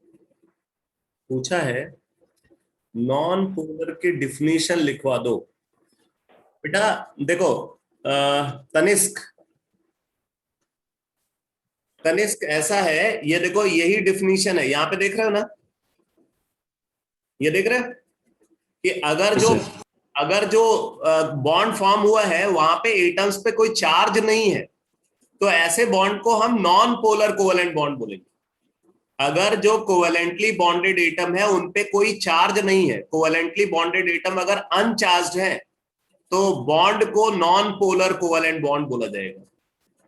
पूछा है, नॉन पोलर की डिफिनीशन लिखवा दो। बेटा देखो, तनिष्क ऐसा है, ये देखो यही डिफिनीशन है, यहां पे देख रहे हो ना, ये देख रहे हो कि अगर जो बॉन्ड फॉर्म हुआ है वहां पे एटम्स पे कोई चार्ज नहीं है, तो ऐसे बॉन्ड को हम नॉन पोलर कोवेलेंट बॉन्ड बोलेंगे। अगर जो कोवेलेंटली बॉन्डेड एटम है उनपे कोई चार्ज नहीं है, कोवेलेंटली बॉन्डेड एटम अगर अनचार्ज्ड है, तो बॉन्ड को नॉन पोलर कोवेलेंट बॉन्ड बोला जाएगा।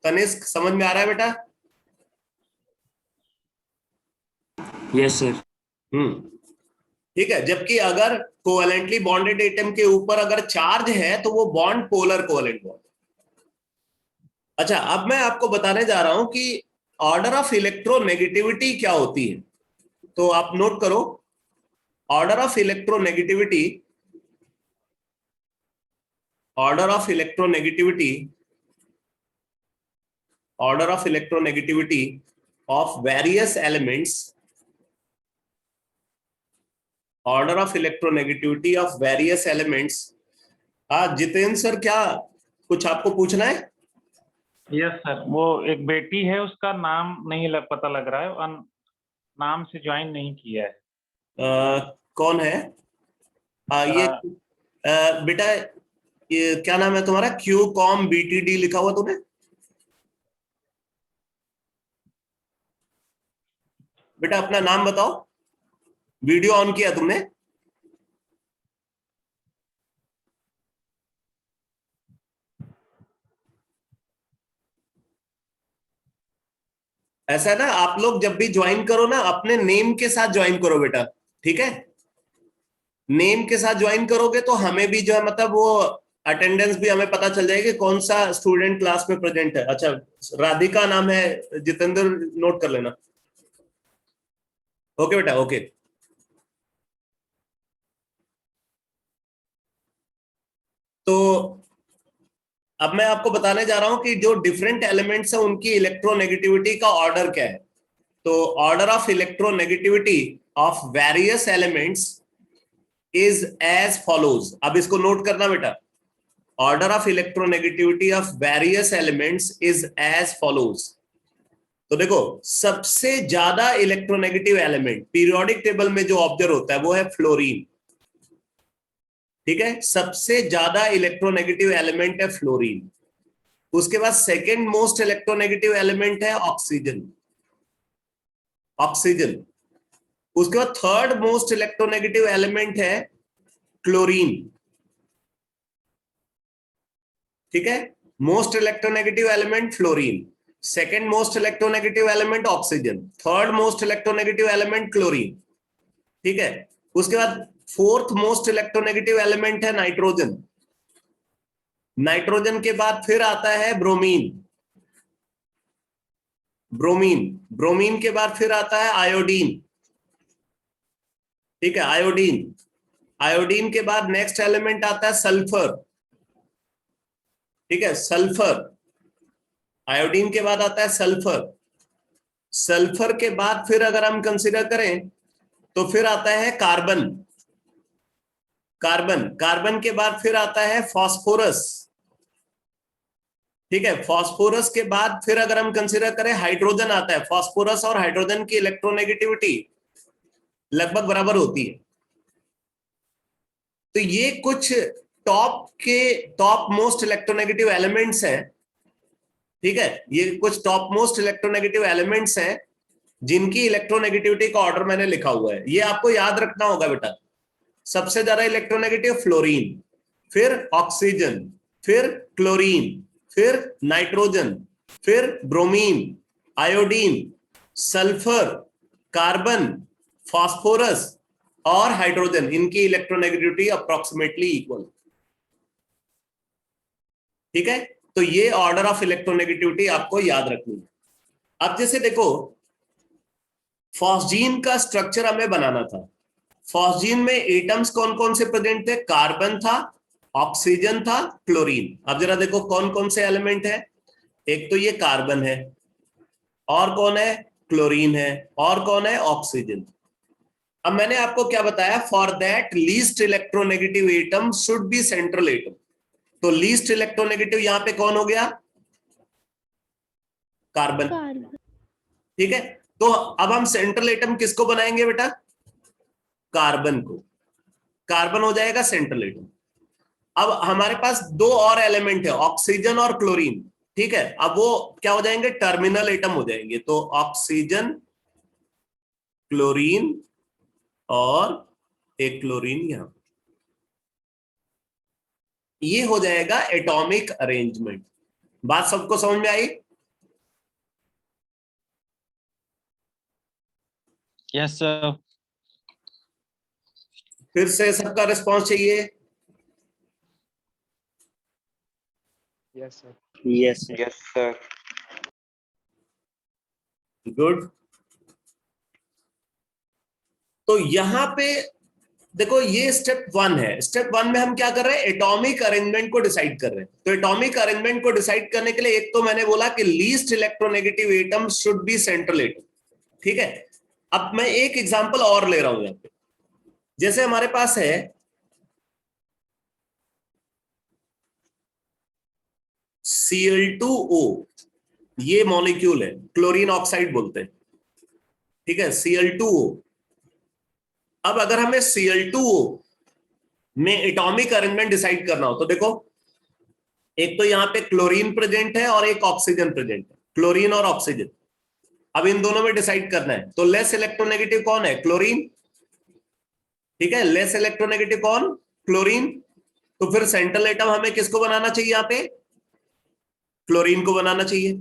तनिष्क समझ में आ रहा है बेटा? Yes sir. ठीक है। जबकि अगर कोवेलेंटली बॉन्डेड एटम के ऊपर अगर चार्ज है तो वो बॉन्ड पोलर कोवेलेंट बॉन्ड। अच्छा, अब मैं आपको बताने जा रहा हूं कि ऑर्डर ऑफ इलेक्ट्रोनेगेटिविटी क्या होती है। तो आप नोट करो, order of electronegativity, order of electronegativity of various elements order of electronegativity of various elements. Jitendra sir, क्या कुछ आपको पूछना है? यस सर, वो एक बेटी है, उसका नाम नहीं पता लग रहा है, नाम से ज्वाइन नहीं किया है। कौन है? ये बेटा, ये क्या नाम है तुम्हारा? क्यू कॉम BTD लिखा हुआ तूने? बेटा अपना नाम बताओ। वीडियो ऑन किया तुमने? ऐसा है ना, आप लोग जब भी ज्वाइन करो ना, अपने नेम के साथ ज्वाइन करो बेटा, ठीक है? नेम के साथ ज्वाइन करोगे तो हमें भी जो है मतलब वो अटेंडेंस भी हमें पता चल जाएगी कौन सा स्टूडेंट क्लास में प्रेजेंट है। अच्छा, राधिका नाम है, जितेंद्र नोट कर लेना। ओके बेटा, ओके। तो अब मैं आपको बताने जा रहा हूं कि जो डिफरेंट एलिमेंट्स हैं उनकी इलेक्ट्रोनेगेटिविटी का ऑर्डर क्या है। तो order of electronegativity of various elements is as follows. अब इसको नोट करना बेटा। Order of electronegativity of various elements is as follows. तो देखो, सबसे ज्यादा इलेक्ट्रोनेगेटिव एलिमेंट पीरियोडिक टेबल में जो ऑब्जर्व होता है वो है फ्लोरीन। ठीक है, सबसे ज्यादा इलेक्ट्रोनेगेटिव एलिमेंट है फ्लोरीन। उसके बाद सेकंड मोस्ट इलेक्ट्रोनेगेटिव एलिमेंट है ऑक्सीजन। ऑक्सीजन। उसके बाद थर्ड मोस्ट इलेक्ट्रोनेगेटिव एलिमेंट है क्लोरीन। ठीक है, most electronegative element fluorine, second most electronegative element oxygen, third most electronegative element chlorine. ठीक है, उसके बाद फोर्थ मोस्ट इलेक्ट्रोनेगेटिव एलिमेंट है नाइट्रोजन। नाइट्रोजन के बाद फिर आता है ब्रोमीन। ब्रोमीन। ब्रोमीन के बाद फिर आता है आयोडीन। ठीक है, आयोडीन। आयोडीन के बाद नेक्स्ट एलिमेंट आता है सल्फर। ठीक है, सल्फर। आयोडीन के बाद आता है सल्फर। सल्फर के बाद फिर अगर हम कंसीडर करें तो फिर आता है कार्बन। कार्बन। कार्बन के बाद फिर आता है फास्फोरस। ठीक है, फास्फोरस के बाद फिर अगर हम कंसीडर करें हाइड्रोजन आता है। फास्फोरस और हाइड्रोजन की इलेक्ट्रोनेगेटिविटी लगभग बराबर होती है। तो ये कुछ टॉप मोस्ट इलेक्ट्रोनेगेटिव एलिमेंट्स हैं। ठीक है, ये कुछ टॉप मोस्ट इलेक्ट्रोनेगेटिव एलिमेंट्स हैं जिनकी इलेक्ट्रोनेगेटिविटी का ऑर्डर मैंने लिखा हुआ है। ये आपको याद रखना होगा बेटा। सबसे ज्यादा इलेक्ट्रोनेगेटिव फ्लोरीन, फिर ऑक्सीजन, फिर क्लोरीन, फिर नाइट्रोजन, फिर bromine, iodine, sulphur, carbon, phosphorus और हाइड्रोजन। इनकी इलेक्ट्रोनेगेटिविटी अप्रोक्सीमेटली इक्वल। ठीक है, तो ये ऑर्डर ऑफ इलेक्ट्रोनेगेटिविटी आपको याद रखनी है। अब जैसे देखो, फॉस्जीन का स्ट्रक्चर हमें बनाना था। फॉस्जीन में एटम्स कौन कौन से प्रेजेंट थे? कार्बन था, ऑक्सीजन था, क्लोरीन। अब जरा देखो कौन कौन से एलिमेंट है। एक तो ये कार्बन है, और कौन है? क्लोरीन है, और कौन है? ऑक्सीजन। अब मैंने आपको क्या बताया? For that least electronegative atom should be central atom. तो लीस्ट इलेक्ट्रोनेगेटिव यहां पे कौन हो गया? कार्बन। ठीक है, तो अब हम सेंट्रल एटम किसको बनाएंगे बेटा? कार्बन को। कार्बन हो जाएगा सेंट्रल एटम। अब हमारे पास दो और एलिमेंट है, ऑक्सीजन और क्लोरीन। ठीक है, अब वो क्या हो जाएंगे? टर्मिनल एटम हो जाएंगे। तो ऑक्सीजन, क्लोरीन और एक क्लोरीन यहां। ये हो जाएगा एटॉमिक अरेंजमेंट। बात सबको समझ में आई? Yes sir. फिर से सबका रिस्पॉन्स चाहिए। Yes sir. Yes, sir. Good. तो यहां पे देखो, ये स्टेप 1 है। स्टेप 1 में हम क्या कर रहे हैं? एटॉमिक अरेंजमेंट को डिसाइड कर रहे हैं। तो एटॉमिक अरेंजमेंट को डिसाइड करने के लिए एक तो मैंने बोला कि least electronegative atom should be central atom. ठीक है, अब मैं एक एग्जांपल और ले रहा हूं यहां पे। जैसे हमारे पास है Cl2O, ये मॉलिक्यूल है, क्लोरीन ऑक्साइड बोलते हैं, ठीक है, Cl2O। अब अगर हमें Cl2O में एटॉमिक अरेंजमेंट डिसाइड करना हो तो देखो, एक तो यहां पे क्लोरीन प्रेजेंट है और एक ऑक्सीजन प्रेजेंट है, क्लोरीन और ऑक्सीजन। अब इन दोनों में डिसाइड करना है, तो लेस इलेक्ट्रोनेगेटिव कौन है? क्लोरीन, ठीक है, लेस इलेक्ट्रोनेगेटिव कौन? क्लोरीन। तो फिर सेंट्रल एटम हमें किसको बनाना चाहिए? यहां पे क्लोरीन को बनाना चाहिए,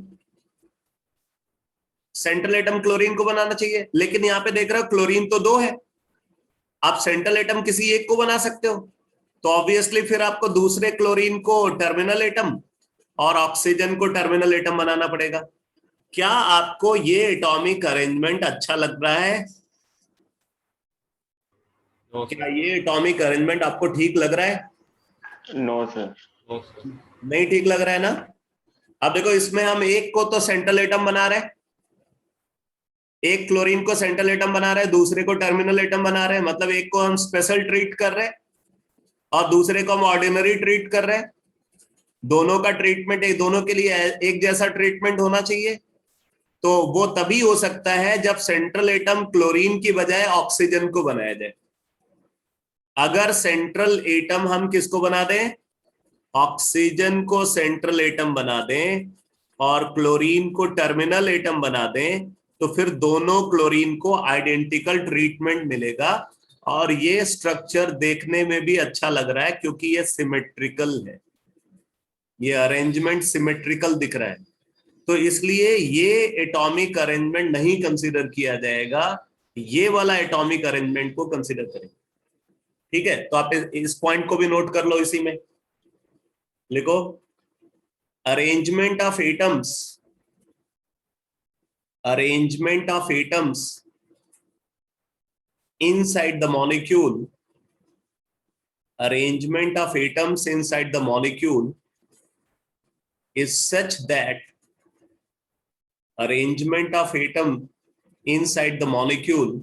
सेंट्रल एटम क्लोरीन को बनाना चाहिए। लेकिन यहां पे देख रहे हो क्लोरीन तो 2 है, आप सेंट्रल एटम किसी एक को बना सकते हो, तो ऑब्वियसली फिर आपको दूसरे क्लोरीन को टर्मिनल एटम और ऑक्सीजन को टर्मिनल एटम बनाना पड़ेगा। क्या आपको ये एटॉमिक अरेंजमेंट अच्छा लग रहा है? No, क्या ये एटॉमिक अरेंजमेंट आपको ठीक लग रहा है? No sir. no, sir. नहीं ठीक लग रहा है ना? अब देखो, इसमें हम एक को तो सेंट्रल एटम बना रहे हैं, एक क्लोरीन को सेंट्रल एटम बना रहे हैं, दूसरे को टर्मिनल एटम बना रहे हैं, मतलब एक को हम स्पेशल ट्रीट कर रहे हैं और दूसरे को हम ऑर्डिनरी ट्रीट कर रहे हैं। दोनों का ट्रीटमेंट दोनों के लिए एक जैसा ट्रीटमेंट होना चाहिए। तो वो तभी हो सकता है जब सेंट्रल एटम क्लोरीन की बजाय ऑक्सीजन को बनाया जाए। अगर सेंट्रल एटम हम किसको बना दें? ऑक्सीजन को सेंट्रल एटम बना दें और क्लोरीन को टर्मिनल एटम बना दें, तो फिर दोनों क्लोरीन को आइडेंटिकल ट्रीटमेंट मिलेगा और ये स्ट्रक्चर देखने में भी अच्छा लग रहा है क्योंकि ये सिमेट्रिकल है, ये अरेंजमेंट सिमेट्रिकल दिख रहा है। तो इसलिए ये एटॉमिक अरेंजमेंट नहीं कंसीडर किया जाएगा, ये वाला एटॉमिक अरेंजमेंट को कंसीडर करें। ठीक है, तो आप इस पॉइंट को भी नोट कर लो, इसी में लिखो arrangement of atoms, arrangement of atoms inside the molecule, arrangement of atoms inside the molecule is such that arrangement of atom inside the molecule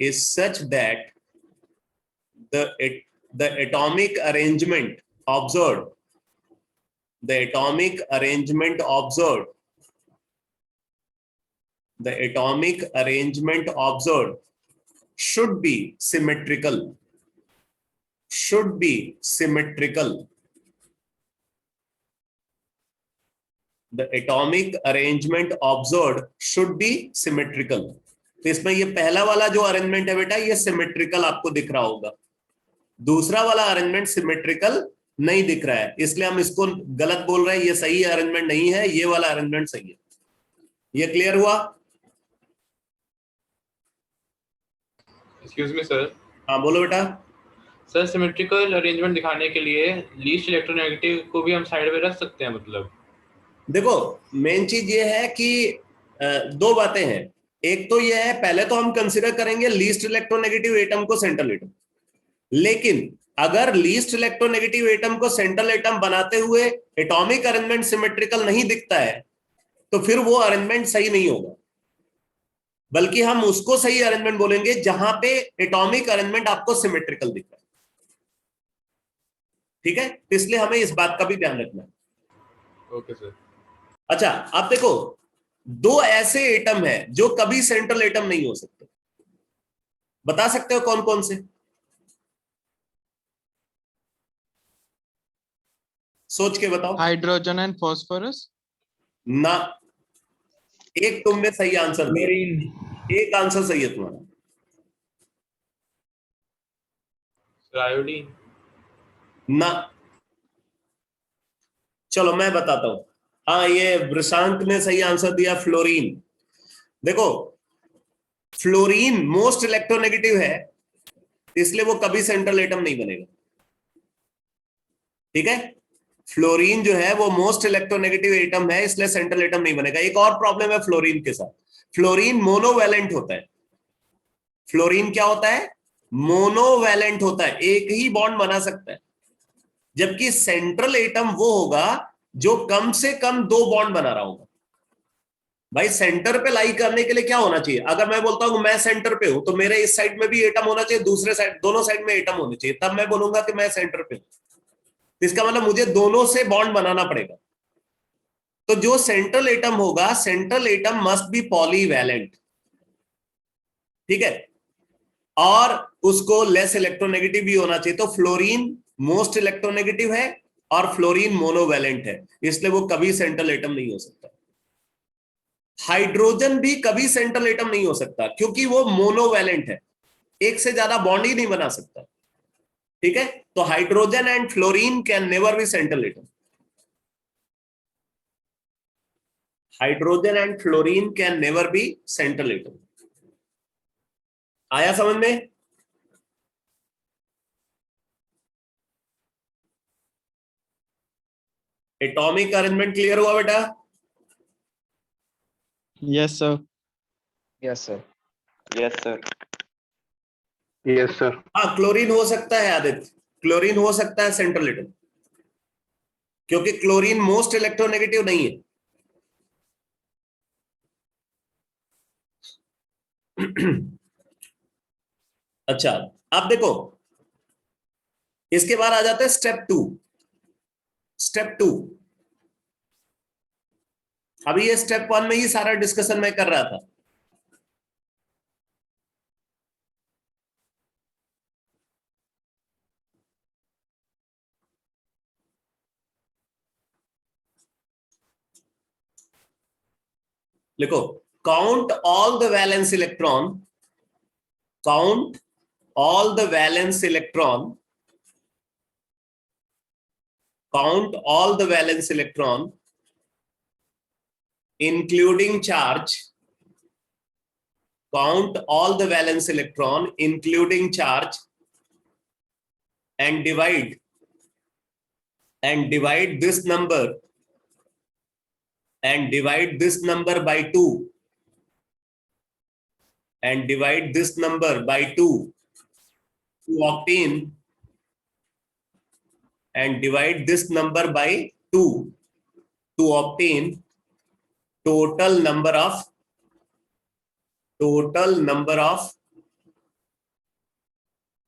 is such that the atomic arrangement observed, the atomic arrangement observed, the atomic arrangement observed should be symmetrical, should be symmetrical. The atomic arrangement observed should be symmetrical. तो इसमें ये पहला वाला जो arrangement है बेटा, ये symmetrical आपको दिख रहा होगा, दूसरा वाला अरेंजमेंट सिमेट्रिकल नहीं दिख रहा है, इसलिए हम इसको गलत बोल रहे हैं, ये सही अरेंजमेंट नहीं है, ये वाला अरेंजमेंट सही है। ये क्लियर हुआ? Excuse me, sir. हाँ बोलो बेटा। सर सिमेट्रिकल अरेंजमेंट दिखाने के लिए लीस्ट इलेक्ट्रोनेगेटिव को भी हम साइड में रख सकते हैं, मतलब? देखो मेन चीज ये है कि दो बातें हैं। एक तो ये है, पहले तो हम कंसीडर करेंगे लीस्ट इलेक्ट्रोनेगेटिव एटम को सेंट्रल एटम, लेकिन अगर लीस्ट इलेक्ट्रोनेगेटिव एटम को सेंट्रल एटम बनाते हुए एटॉमिक अरेंजमेंट सिमेट्रिकल नहीं दिखता है तो फिर वो अरेंजमेंट सही नहीं होगा, बल्कि हम उसको सही अरेंजमेंट बोलेंगे जहां पे एटॉमिक अरेंजमेंट आपको सिमेट्रिकल दिख रहा है। ठीक है, इसलिए हमें इस बात का भी ध्यान रखना है। Okay sir. अच्छा, आप देखो दो ऐसे एटम है जो कभी सेंट्रल एटम नहीं हो सकते, बता सकते हो कौन कौन से? सोच के बताओ। Hydrogen and phosphorus. ना, एक तुमने सही आंसर दिया, एक आंसर सही है तुम्हारा। आयोडीन। ना, चलो मैं बताता हूं। हाँ, ये वृषांक ने सही आंसर दिया, फ्लोरीन। देखो फ्लोरीन मोस्ट इलेक्ट्रोनेगेटिव है, इसलिए वो कभी सेंट्रल एटम नहीं बनेगा। ठीक है, फ्लोरीन जो है वो मोस्ट इलेक्ट्रोनेगेटिव एटम है, इसलिए सेंट्रल एटम नहीं बनेगा। एक और प्रॉब्लम है फ्लोरीन के साथ, फ्लोरीन मोनोवैलेंट होता है। फ्लोरीन क्या होता है? मोनोवैलेंट होता है, एक ही बॉन्ड बना सकता है, जबकि सेंट्रल एटम वो होगा जो कम से कम 2 बॉन्ड बना रहा होगा। भाई सेंटर पे लाई करने के लिए क्या होना चाहिए? अगर मैं बोलता हूं मैं सेंटर पे हूं तो मेरे इस साइड में भी एटम होना चाहिए, दूसरे साइड, दोनों साइड में एटम होने चाहिए, तब मैं बोलूंगा कि मैं सेंटर पे हूं। इसका मतलब मुझे दोनों से बॉन्ड बनाना पड़ेगा। तो जो सेंट्रल एटम होगा, central atom must be polyvalent, ठीक है, और उसको लेस इलेक्ट्रोनेगेटिव भी होना चाहिए। तो फ्लोरीन मोस्ट इलेक्ट्रोनेगेटिव है और फ्लोरीन मोनोवैलेंट है, इसलिए वो कभी सेंट्रल एटम नहीं हो सकता। हाइड्रोजन भी कभी सेंट्रल एटम नहीं हो सकता क्योंकि वो मोनोवैलेंट है, एक से ज्यादा बॉन्ड ही नहीं बना सकता, ठीक है। तो hydrogen and fluorine can never be central atom. Hydrogen and fluorine can never be central atom. आया समझ में? एटॉमिक अरेंजमेंट क्लियर हुआ बेटा? Yes, sir. Yes, sir. Yes, sir. Yes sir. हाँ, क्लोरीन हो सकता है आदित्य, क्लोरीन हो सकता है सेंट्रल एटम, क्योंकि क्लोरीन मोस्ट इलेक्ट्रोनेगेटिव नहीं है। अच्छा, अब देखो इसके बाद आ जाते हैं स्टेप 2। स्टेप 2, अभी ये स्टेप 1 में ही सारा डिस्कशन मैं कर रहा था। लिखो, count all the valence electron, count all the valence electron, count all the valence electron including charge, count all the valence electron including charge, and divide this number by 2, and divide this number by 2 to obtain, and divide this number by 2 to obtain total number of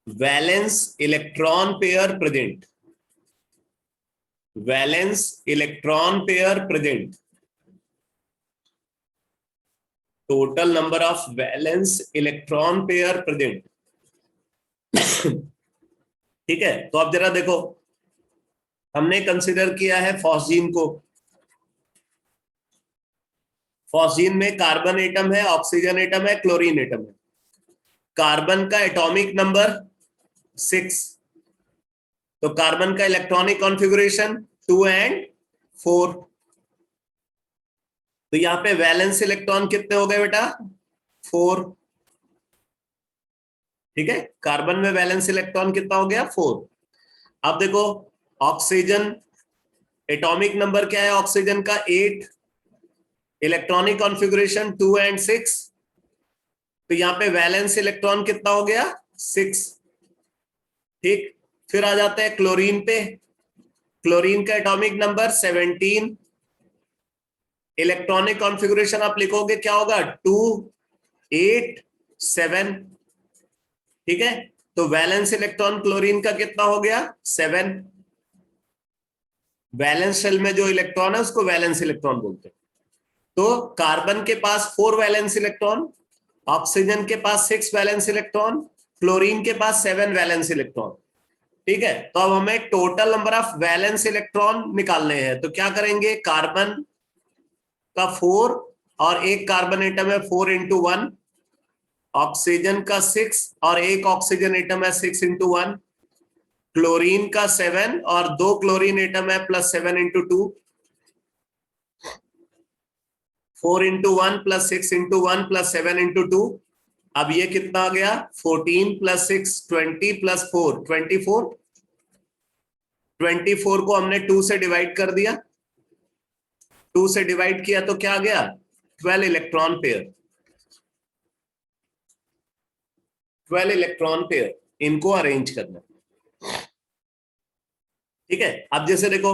valence electron pair present, valence electron pair present, total number of valence electron pair present। ठीक है, तो अब जरा देखो, हमने consider किया है phosgene को। फॉस्जीन में कार्बन एटम है, ऑक्सीजन एटम है, क्लोरीन एटम है। कार्बन का एटॉमिक नंबर 6, तो कार्बन का इलेक्ट्रॉनिक कॉन्फ़िगरेशन 2 and 4। तो यहां पे वैलेंस इलेक्ट्रॉन कितने हो गए बेटा? 4, ठीक है। कार्बन में वैलेंस इलेक्ट्रॉन कितना हो गया? 4। अब देखो ऑक्सीजन, एटॉमिक नंबर क्या है ऑक्सीजन का? 8, इलेक्ट्रॉनिक कॉन्फ़िगरेशन 2 and 6, तो यहां पे वैलेंस इलेक्ट्रॉन कितना हो गया? 6, ठीक। फिर आ जाते हैं क्लोरीन पे। क्लोरीन का एटॉमिक नंबर 17, इलेक्ट्रॉनिक कॉन्फ़िगरेशन आप लिखोगे क्या होगा? 2, 8, 7, ठीक है। तो वैलेंस इलेक्ट्रॉन क्लोरीन का कितना हो गया? 7। वैलेंस शेल में जो इलेक्ट्रॉन है उसको वैलेंस इलेक्ट्रॉन बोलते हैं। तो कार्बन के पास 4 वैलेंस इलेक्ट्रॉन, ऑक्सीजन के पास 6 वैलेंस इलेक्ट्रॉन, क्लोरीन के पास 7 वैलेंस इलेक्ट्रॉन, ठीक है। तो अब हमें total number of valence electron निकालने हैं। तो क्या करेंगे? कार्बन का 4 और एक कार्बन एटम है 4 into 1, ऑक्सीजन का 6 और एक ऑक्सीजन एटम है 6 into 1, क्लोरीन का 7 और 2 क्लोरीन एटम है plus 7 into 2, 4 into 1 plus 6 into 1 plus 7 into 2। अब ये कितना आ गया? 14 plus 6 20 plus 4 24। 24 को हमने 2 से डिवाइड कर दिया, 2 से डिवाइड किया तो क्या आ गया? 12 इलेक्ट्रॉन पेयर। 12 इलेक्ट्रॉन पेयर, इनको अरेंज करना, ठीक है। अब जैसे देखो,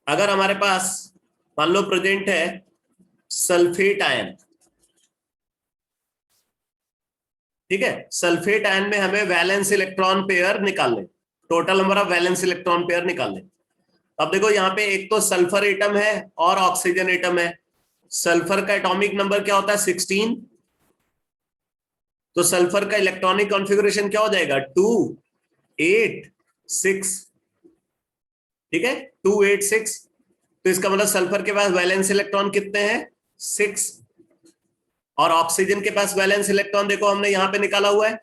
अगर हमारे पास मान लो प्रेजेंट है सल्फेट आयन। ठीक है, सल्फेट आयन में हमें वैलेंस इलेक्ट्रॉन पेयर निकालने, total number of valence electron pair निकालने। अब देखो यहाँ पे एक तो सल्फर एटम है और ऑक्सीजन एटम है। सल्फर का एटॉमिक नंबर क्या होता है 16, तो सल्फर का इलेक्ट्रॉनिक कॉन्फ़िगरेशन क्या हो जाएगा 2 8 6। ठीक है, 2 8 6, तो इसका मतलब सल्फर के पास वैलेंस इलेक्ट्रॉन कितने हैं 6, और ऑक्सीजन के पास वैलेंस इलेक्ट्रॉन देखो हमने यहां पे निकाला हुआ है।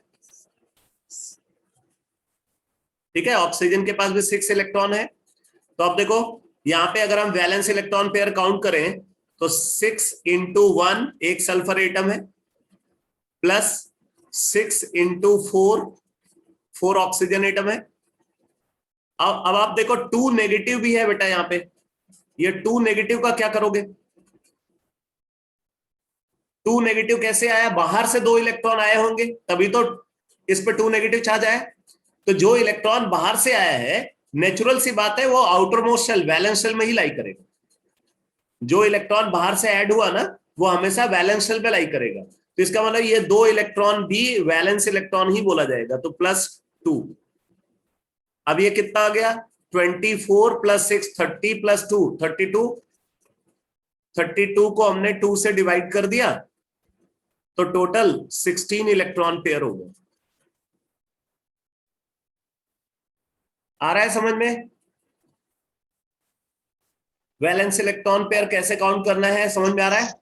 ठीक है, ऑक्सीजन के पास भी 6 इलेक्ट्रॉन है। तो अब देखो यहां पे अगर हम वैलेंस इलेक्ट्रॉन पेयर काउंट करें तो 6 × 1 एक सल्फर एटम है, प्लस 6 × 4 4 ऑक्सीजन एटम है। अब आप देखो 2 नेगेटिव भी है बेटा यहाँ पे, ये 2 नेगेटिव का क्या करोगे? 2 नेगेटिव कैसे आया? बाहर से 2 इलेक्ट्रॉन आए होंगे तभी तो इस पे 2 नेगेटिव चार्ज आया। तो जो इलेक्ट्रॉन बाहर से आया है, नेचुरल सी बात है वो outermost shell valence shell में ही लाई करेगा। जो इलेक्ट्रॉन बाहर से ऐड हुआ ना वो हमेशा वैलेंस शेल में लाई करेगा। तो इसका मतलब ये 2 इलेक्ट्रॉन भी वैलेंस इलेक्ट्रॉन ही बोला जाएगा, तो +2। अब ये कितना आ गया 24 + 6 30 + 2 32। 32 को हमने 2 से डिवाइड कर दिया तो टोटल 16 इलेक्ट्रॉन पेयर हो गए। आ रहा है समझ में? वैलेंस इलेक्ट्रॉन पेयर कैसे काउंट करना है समझ में आ रहा है?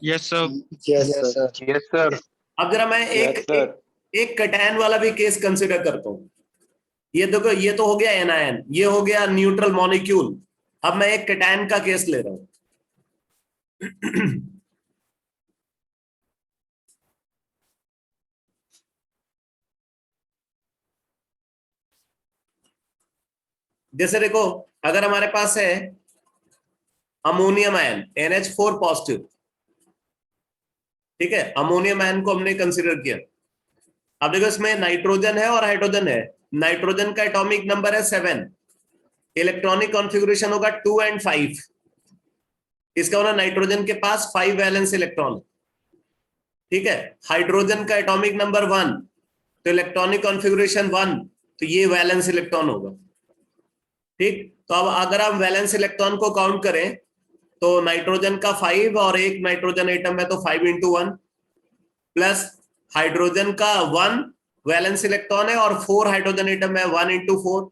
Yes, sir. Yes sir. Yes sir. अब जरा मैं एक कैटायन वाला भी केस कंसिडर करता हूं। ये देखो ये तो हो गया एनायन, ये हो गया न्यूट्रल मॉलिक्यूल। अब मैं एक कैटायन का केस ले रहा हूं। जैसे देखो अगर हमारे पास है अमोनियम आयन NH4 पॉजिटिव, ठीक है, अमोनियम आयन को हमने कंसीडर किया। अब देखो इसमें नाइट्रोजन है और हाइड्रोजन है। नाइट्रोजन का एटॉमिक नंबर है 7, इलेक्ट्रॉनिक कॉन्फ़िगरेशन होगा 2 और 5। इसका मतलब नाइट्रोजन के पास 5 वैलेंस इलेक्ट्रॉन, ठीक है। हाइड्रोजन का एटॉमिक नंबर 1, तो इलेक्ट्रॉनिक कॉन्फ़िगरेशन 1, तो ये वैलेंस इलेक्ट्रॉन होगा। ठीक, तो अब अगर हम वैलेंस इलेक्ट्रॉन को काउंट करें तो नाइट्रोजन का 5 और एक नाइट्रोजन एटम है तो 5 × 1, प्लस हाइड्रोजन का 1 वैलेंस इलेक्ट्रॉन है और 4 हाइड्रोजन एटम है 1 × 4।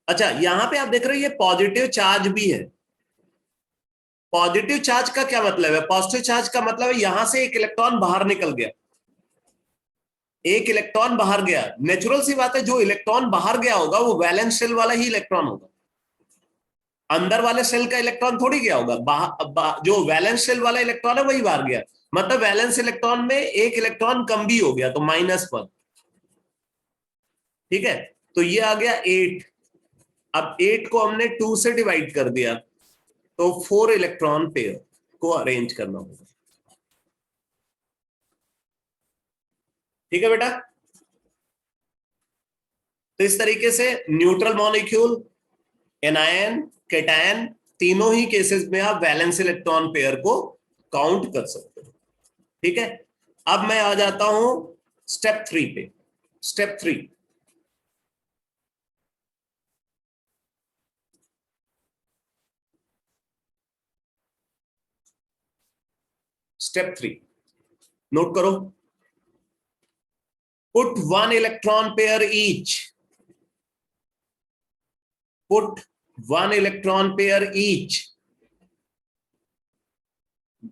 अच्छा यहां पे आप देख रहे हो ये पॉजिटिव चार्ज भी है। पॉजिटिव चार्ज का क्या मतलब है? पॉजिटिव चार्ज का मतलब है यहां से एक इलेक्ट्रॉन बाहर निकल गया, एक इलेक्ट्रॉन बाहर गया। नेचुरल सी बात है जो इलेक्ट्रॉन बाहर गया होगा वो वैलेंस शेल वाला ही इलेक्ट्रॉन होगा, अंदर वाले शेल का इलेक्ट्रॉन थोड़ी गया होगा। जो वैलेंस शेल वाला इलेक्ट्रॉन है वही बाहर गया, मतलब वैलेंस इलेक्ट्रॉन में एक इलेक्ट्रॉन कम भी हो गया तो -1। ठीक है, तो ये आ गया 8। अब 8 को हमने 2 से डिवाइड कर दिया तो 4 इलेक्ट्रॉन पेयर को अरेंज करना होगा। ठीक है बेटा, तो इस तरीके से न्यूट्रल मॉलिक्यूल, एनायन, कैटायन, तीनों ही केसेस में आप वैलेंस इलेक्ट्रॉन पेयर को काउंट कर सकते हो। ठीक है, अब मैं आ जाता हूं स्टेप 3 पे। स्टेप 3, स्टेप 3 नोट करो। Put 1 electron pair each, put 1 electron pair each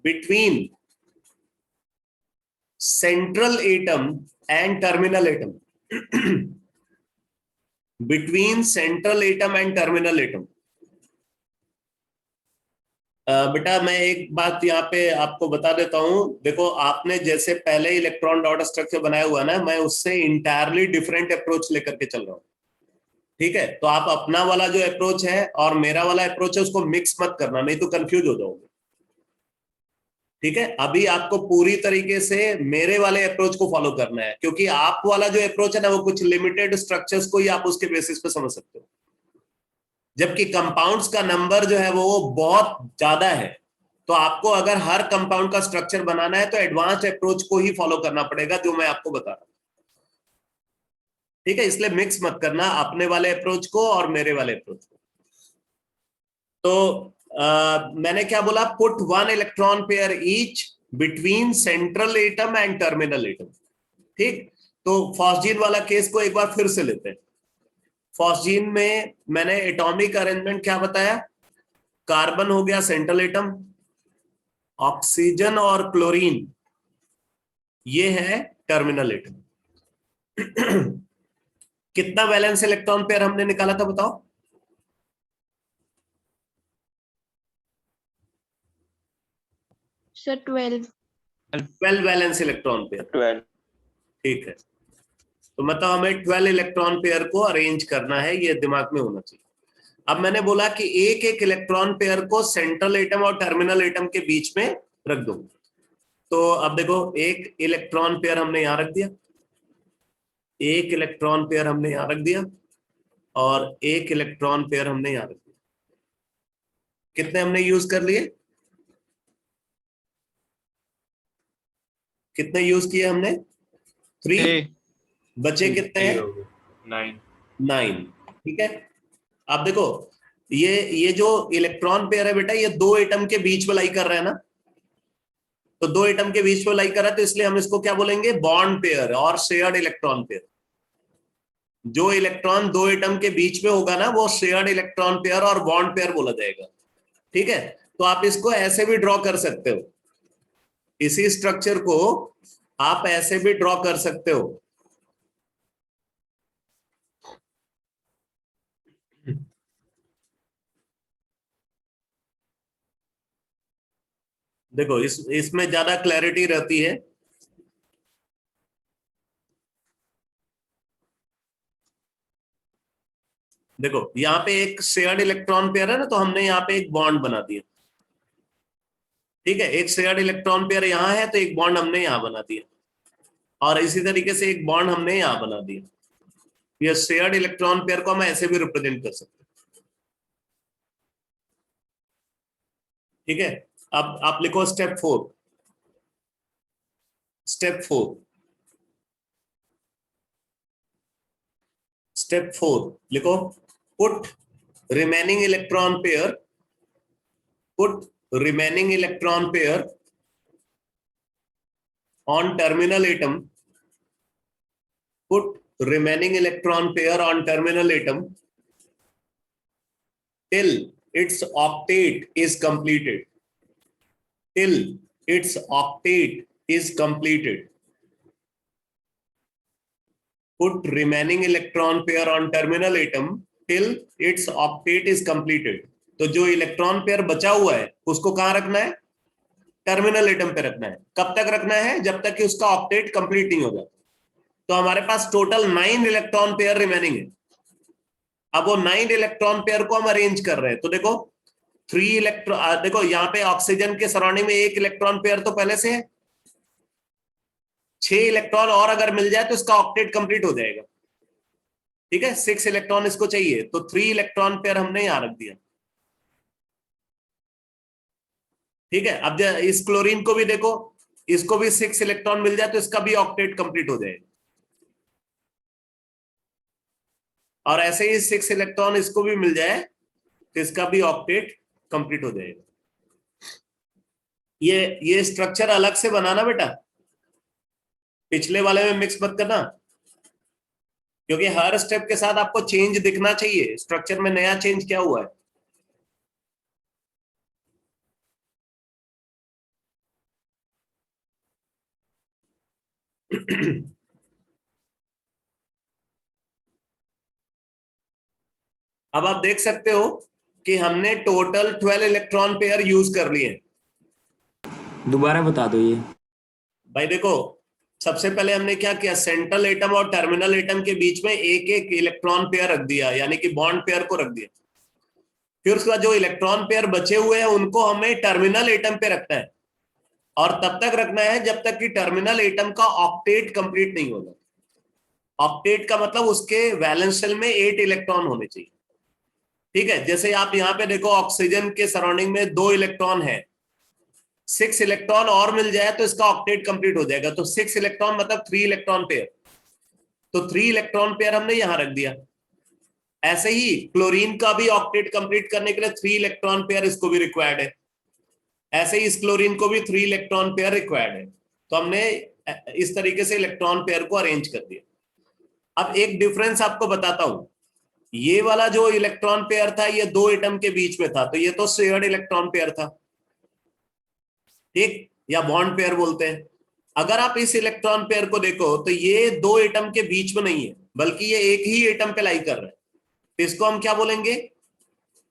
between central atom and terminal atom. Between central atom and terminal atom. बेटा मैं एक बात यहाँ पे आपको बता देता हूं। देखो आपने जैसे पहले इलेक्ट्रॉन डॉट स्ट्रक्चर बनाया हुआ ना, मैं उससे इंटायरली डिफरेंट अप्रोच लेकर के चल रहा हूं। ठीक है, तो आप अपना वाला जो अप्रोच है और मेरा वाला अप्रोच है उसको मिक्स मत करना, नहीं तो कंफ्यूज हो जाओगे। ठीक है, अभी आपको पूरी तरीके से मेरे वाले अप्रोच को फॉलो करना है, क्योंकि आप वाला जो अप्रोच है ना वो कुछ लिमिटेड स्ट्रक्चर्स को ही आप उसके बेसिस पे समझ सकते हो, जबकि कंपाउंड्स का नंबर जो है वो बहुत ज्यादा है। तो आपको अगर हर कंपाउंड का स्ट्रक्चर बनाना है तो एडवांस्ड अप्रोच को ही फॉलो करना पड़ेगा, जो मैं आपको बता रहा हूं। ठीक है, इसलिए मिक्स मत करना अपने वाले अप्रोच को और मेरे वाले अप्रोच को। तो मैंने क्या बोला, put 1 electron pair each between central atom and terminal atom. ठीक, तो फॉस्जीन वाला केस को एक बार फिर से लेते हैं। फॉस्जीन में मैंने एटॉमिक अरेंजमेंट क्या बताया, कार्बन हो गया सेंट्रल एटम, ऑक्सीजन और क्लोरीन ये है टर्मिनल एटम। कितना वैलेंस इलेक्ट्रॉन पेयर हमने निकाला था बताओ? Sir, 12. 12 valence electron pair. 12. ठीक है, तो मतलब हमें 12 इलेक्ट्रॉन पेयर को अरेंज करना है, ये दिमाग में होना चाहिए। अब मैंने बोला कि एक एक इलेक्ट्रॉन पेयर को सेंट्रल एटम और टर्मिनल एटम के बीच में रख दो। तो अब देखो, एक इलेक्ट्रॉन पेयर हमने यहां रख दिया, एक इलेक्ट्रॉन पेयर हमने यहां रख दिया, और एक इलेक्ट्रॉन पेयर हमने यहां रख दिया। कितने हमने यूज कर लिए? कितने यूज किए हमने? 3। बचे कितने हैं? 9। ठीक है, अब देखो ये जो इलेक्ट्रॉन पेयर है बेटा, ये 2 एटम के बीच में लाई कर रहा है ना, तो 2 एटम के बीच में लाई कर रहा है, तो इसलिए हम इसको क्या बोलेंगे, बॉन्ड पेयर और शेयर्ड इलेक्ट्रॉन पेयर। जो इलेक्ट्रॉन 2 एटम के बीच में होगा ना, वो शेयर्ड इलेक्ट्रॉन पेयर और बॉन्ड पेयर बोला जाएगा। ठीक है, तो आप इसको ऐसे भी ड्रॉ कर सकते हो, इसी स्ट्रक्चर को आप ऐसे भी ड्रॉ कर सकते हो। देखो इसमें ज्यादा क्लैरिटी रहती है। देखो यहाँ पे एक शेयर्ड इलेक्ट्रॉन पेयर है ना, तो हमने यहाँ पे एक बॉन्ड बना दिया। ठीक है, एक शेयर्ड इलेक्ट्रॉन पेयर यहाँ है, तो एक बॉन्ड हमने यहाँ बना दिया, और इसी तरीके से एक बॉन्ड हमने यहाँ बना दिया। ये शेयर्ड इलेक्ट्रॉन पेयर को हम ऐसे भी रिप्रेजेंट कर सकते हैं। ठीक है, अब आप लिखो स्टेप 4। स्टेप 4 लिखो, put remaining electron pair, put remaining electron pair on terminal atom, put remaining electron pair on terminal atom till its octet is completed, till its octet is completed. Put remaining electron pair on terminal atom till its octet is completed. तो जो electron pair बचा हुआ है उसको कहां रखना है? Terminal atom पे रखना है। कब तक रखना है? जब तक कि उसका ऑक्टेट कंप्लीट नहीं होगा। तो हमारे पास टोटल 9 इलेक्ट्रॉन पेयर रिमेनिंग है। अब वो 9 इलेक्ट्रॉन पेयर को हम अरेंज कर रहे हैं। तो देखो 3 इलेक्ट्रॉन, देखो यहाँ पे ऑक्सीजन के सराउंडिंग में 1 इलेक्ट्रॉन पेयर तो पहले से है, 6 इलेक्ट्रॉन और अगर मिल जाए तो इसका ऑक्टेट कंप्लीट हो जाएगा। ठीक है, 6 इलेक्ट्रॉन इसको चाहिए, तो 3 इलेक्ट्रॉन पेयर हमने यहां रख दिया। ठीक है, अब इस क्लोरीन को भी देखो, इसको भी 6 इलेक्ट्रॉन मिल जाए तो इसका भी ऑक्टेट कंप्लीट हो जाएगा, और ऐसे ही 6 इलेक्ट्रॉन इसको भी मिल जाए तो इसका भी ऑक्टेट कंप्लीट हो जाएगा। ये स्ट्रक्चर अलग से बनाना बेटा, पिछले वाले में मिक्स मत करना, क्योंकि हर स्टेप के साथ आपको चेंज दिखना चाहिए, स्ट्रक्चर में नया चेंज क्या हुआ है। अब आप देख सकते हो कि हमने टोटल 12 इलेक्ट्रॉन पेयर यूज कर लिए। दोबारा बता दो ये। भाई देखो, सबसे पहले हमने क्या किया, सेंट्रल एटम और टर्मिनल एटम के बीच में एक एक इलेक्ट्रॉन पेयर रख दिया, यानी कि बॉन्ड पेयर को रख दिया। फिर उसके बाद जो इलेक्ट्रॉन पेयर बचे हुए हैं उनको हमें टर्मिनल एटम पे रखना है, और तब तक रखना है जब तक कि टर्मिनल एटम का ऑक्टेट कंप्लीट नहीं होगा। ऑक्टेट का मतलब उसके वैलेंस शेल में 8 इलेक्ट्रॉन होने चाहिए। ठीक है, जैसे आप यहाँ पे देखो ऑक्सीजन के सराउंडिंग में 2 इलेक्ट्रॉन है, 6 इलेक्ट्रॉन और मिल जाए तो इसका ऑक्टेट कंप्लीट हो जाएगा। तो 6 इलेक्ट्रॉन मतलब 3 इलेक्ट्रॉन पेयर, तो 3 इलेक्ट्रॉन पेयर हमने यहां रख दिया। ऐसे ही क्लोरीन का भी ऑक्टेट कंप्लीट करने के लिए 3 इलेक्ट्रॉन पेयर इसको भी रिक्वायर्ड है। ऐसे ही इस क्लोरीन को भी 3 इलेक्ट्रॉन पेयर रिक्वायर्ड है। तो हमने इस तरीके से इलेक्ट्रॉन पेयर को अरेंज कर दिया। अब एक डिफरेंस आपको बताता हूं, ये वाला जो इलेक्ट्रॉन पेयर था ये 2 एटम के बीच में था, तो ये तो शेयर्ड इलेक्ट्रॉन पेयर था, ठीक, या बॉन्ड पेयर बोलते हैं। अगर आप इस इलेक्ट्रॉन पेयर को देखो तो ये 2 एटम के बीच में नहीं है, बल्कि ये एक ही एटम पे लाई कर रहा है। इसको हम क्या बोलेंगे?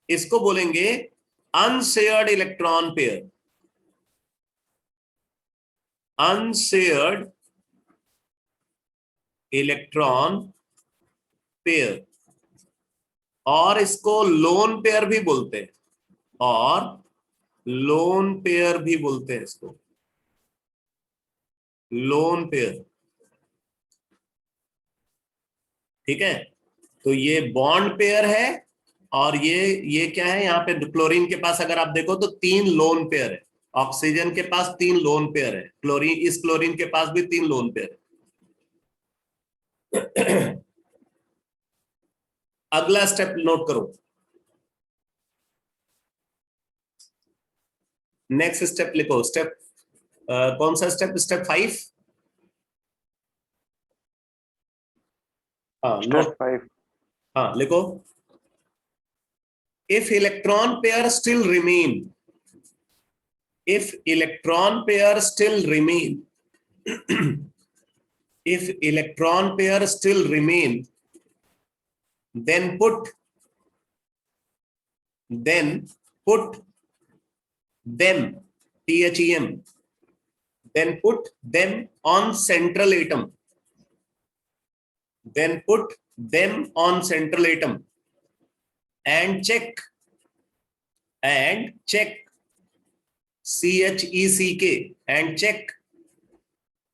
इसको बोलेंगे unshared electron pair. Unshared electron pair, और इसको लोन पेयर भी बोलते हैं, और लोन पेयर भी बोलते हैं इसको, लोन पेयर, ठीक है। तो ये बॉन्ड पेयर है, और ये क्या है, यहाँ पे क्लोरीन के पास अगर आप देखो तो 3 लोन पेयर है, ऑक्सीजन के पास 3 लोन पेयर है, क्लोरीन, इस क्लोरीन के पास भी 3 लोन पेयर है। अगला स्टेप नोट करो, नेक्स्ट स्टेप लिखो। स्टेप कौन सा स्टेप? स्टेप 5। हाँ नोट 5, हाँ लिखो। If electron pair still remain, if electron pair still remain, if electron pair still remain, then put them, THEM, then put them on central atom, then put them on central atom and check CHECK, and check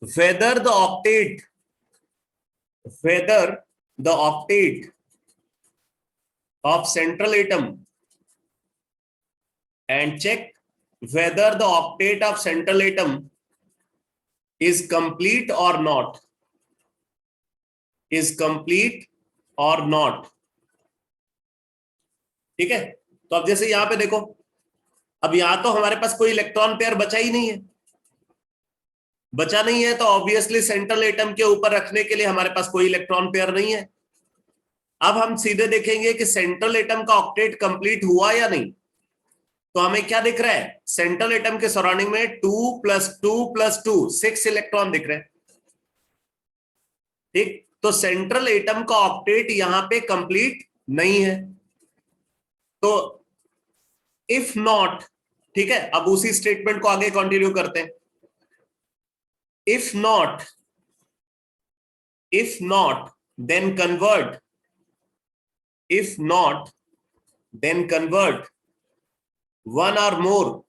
whether the octet of central atom, and check whether the octet of central atom is complete or not, is complete or not, ठीक है। तो अब जैसे यहां पे देखो, अब यहां तो हमारे पास कोई इलेक्ट्रॉन पेयर बचा ही नहीं है, बचा नहीं है, तो ऑब्वियसली सेंट्रल एटम के ऊपर रखने के लिए हमारे पास कोई इलेक्ट्रॉन पेयर नहीं है। अब हम सीधे देखेंगे कि सेंट्रल एटम का ऑक्टेट कंप्लीट हुआ या नहीं। तो हमें क्या दिख रहा है? सेंट्रल एटम के सराउंडिंग में 2 + 2 + 2 6 इलेक्ट्रॉन दिख रहे हैं, ठीक। तो सेंट्रल एटम का ऑक्टेट यहां पे कंप्लीट नहीं है। तो इफ नॉट, ठीक है, अब उसी स्टेटमेंट को आगे कंटिन्यू करते हैं। If not then convert, if not then convert one or more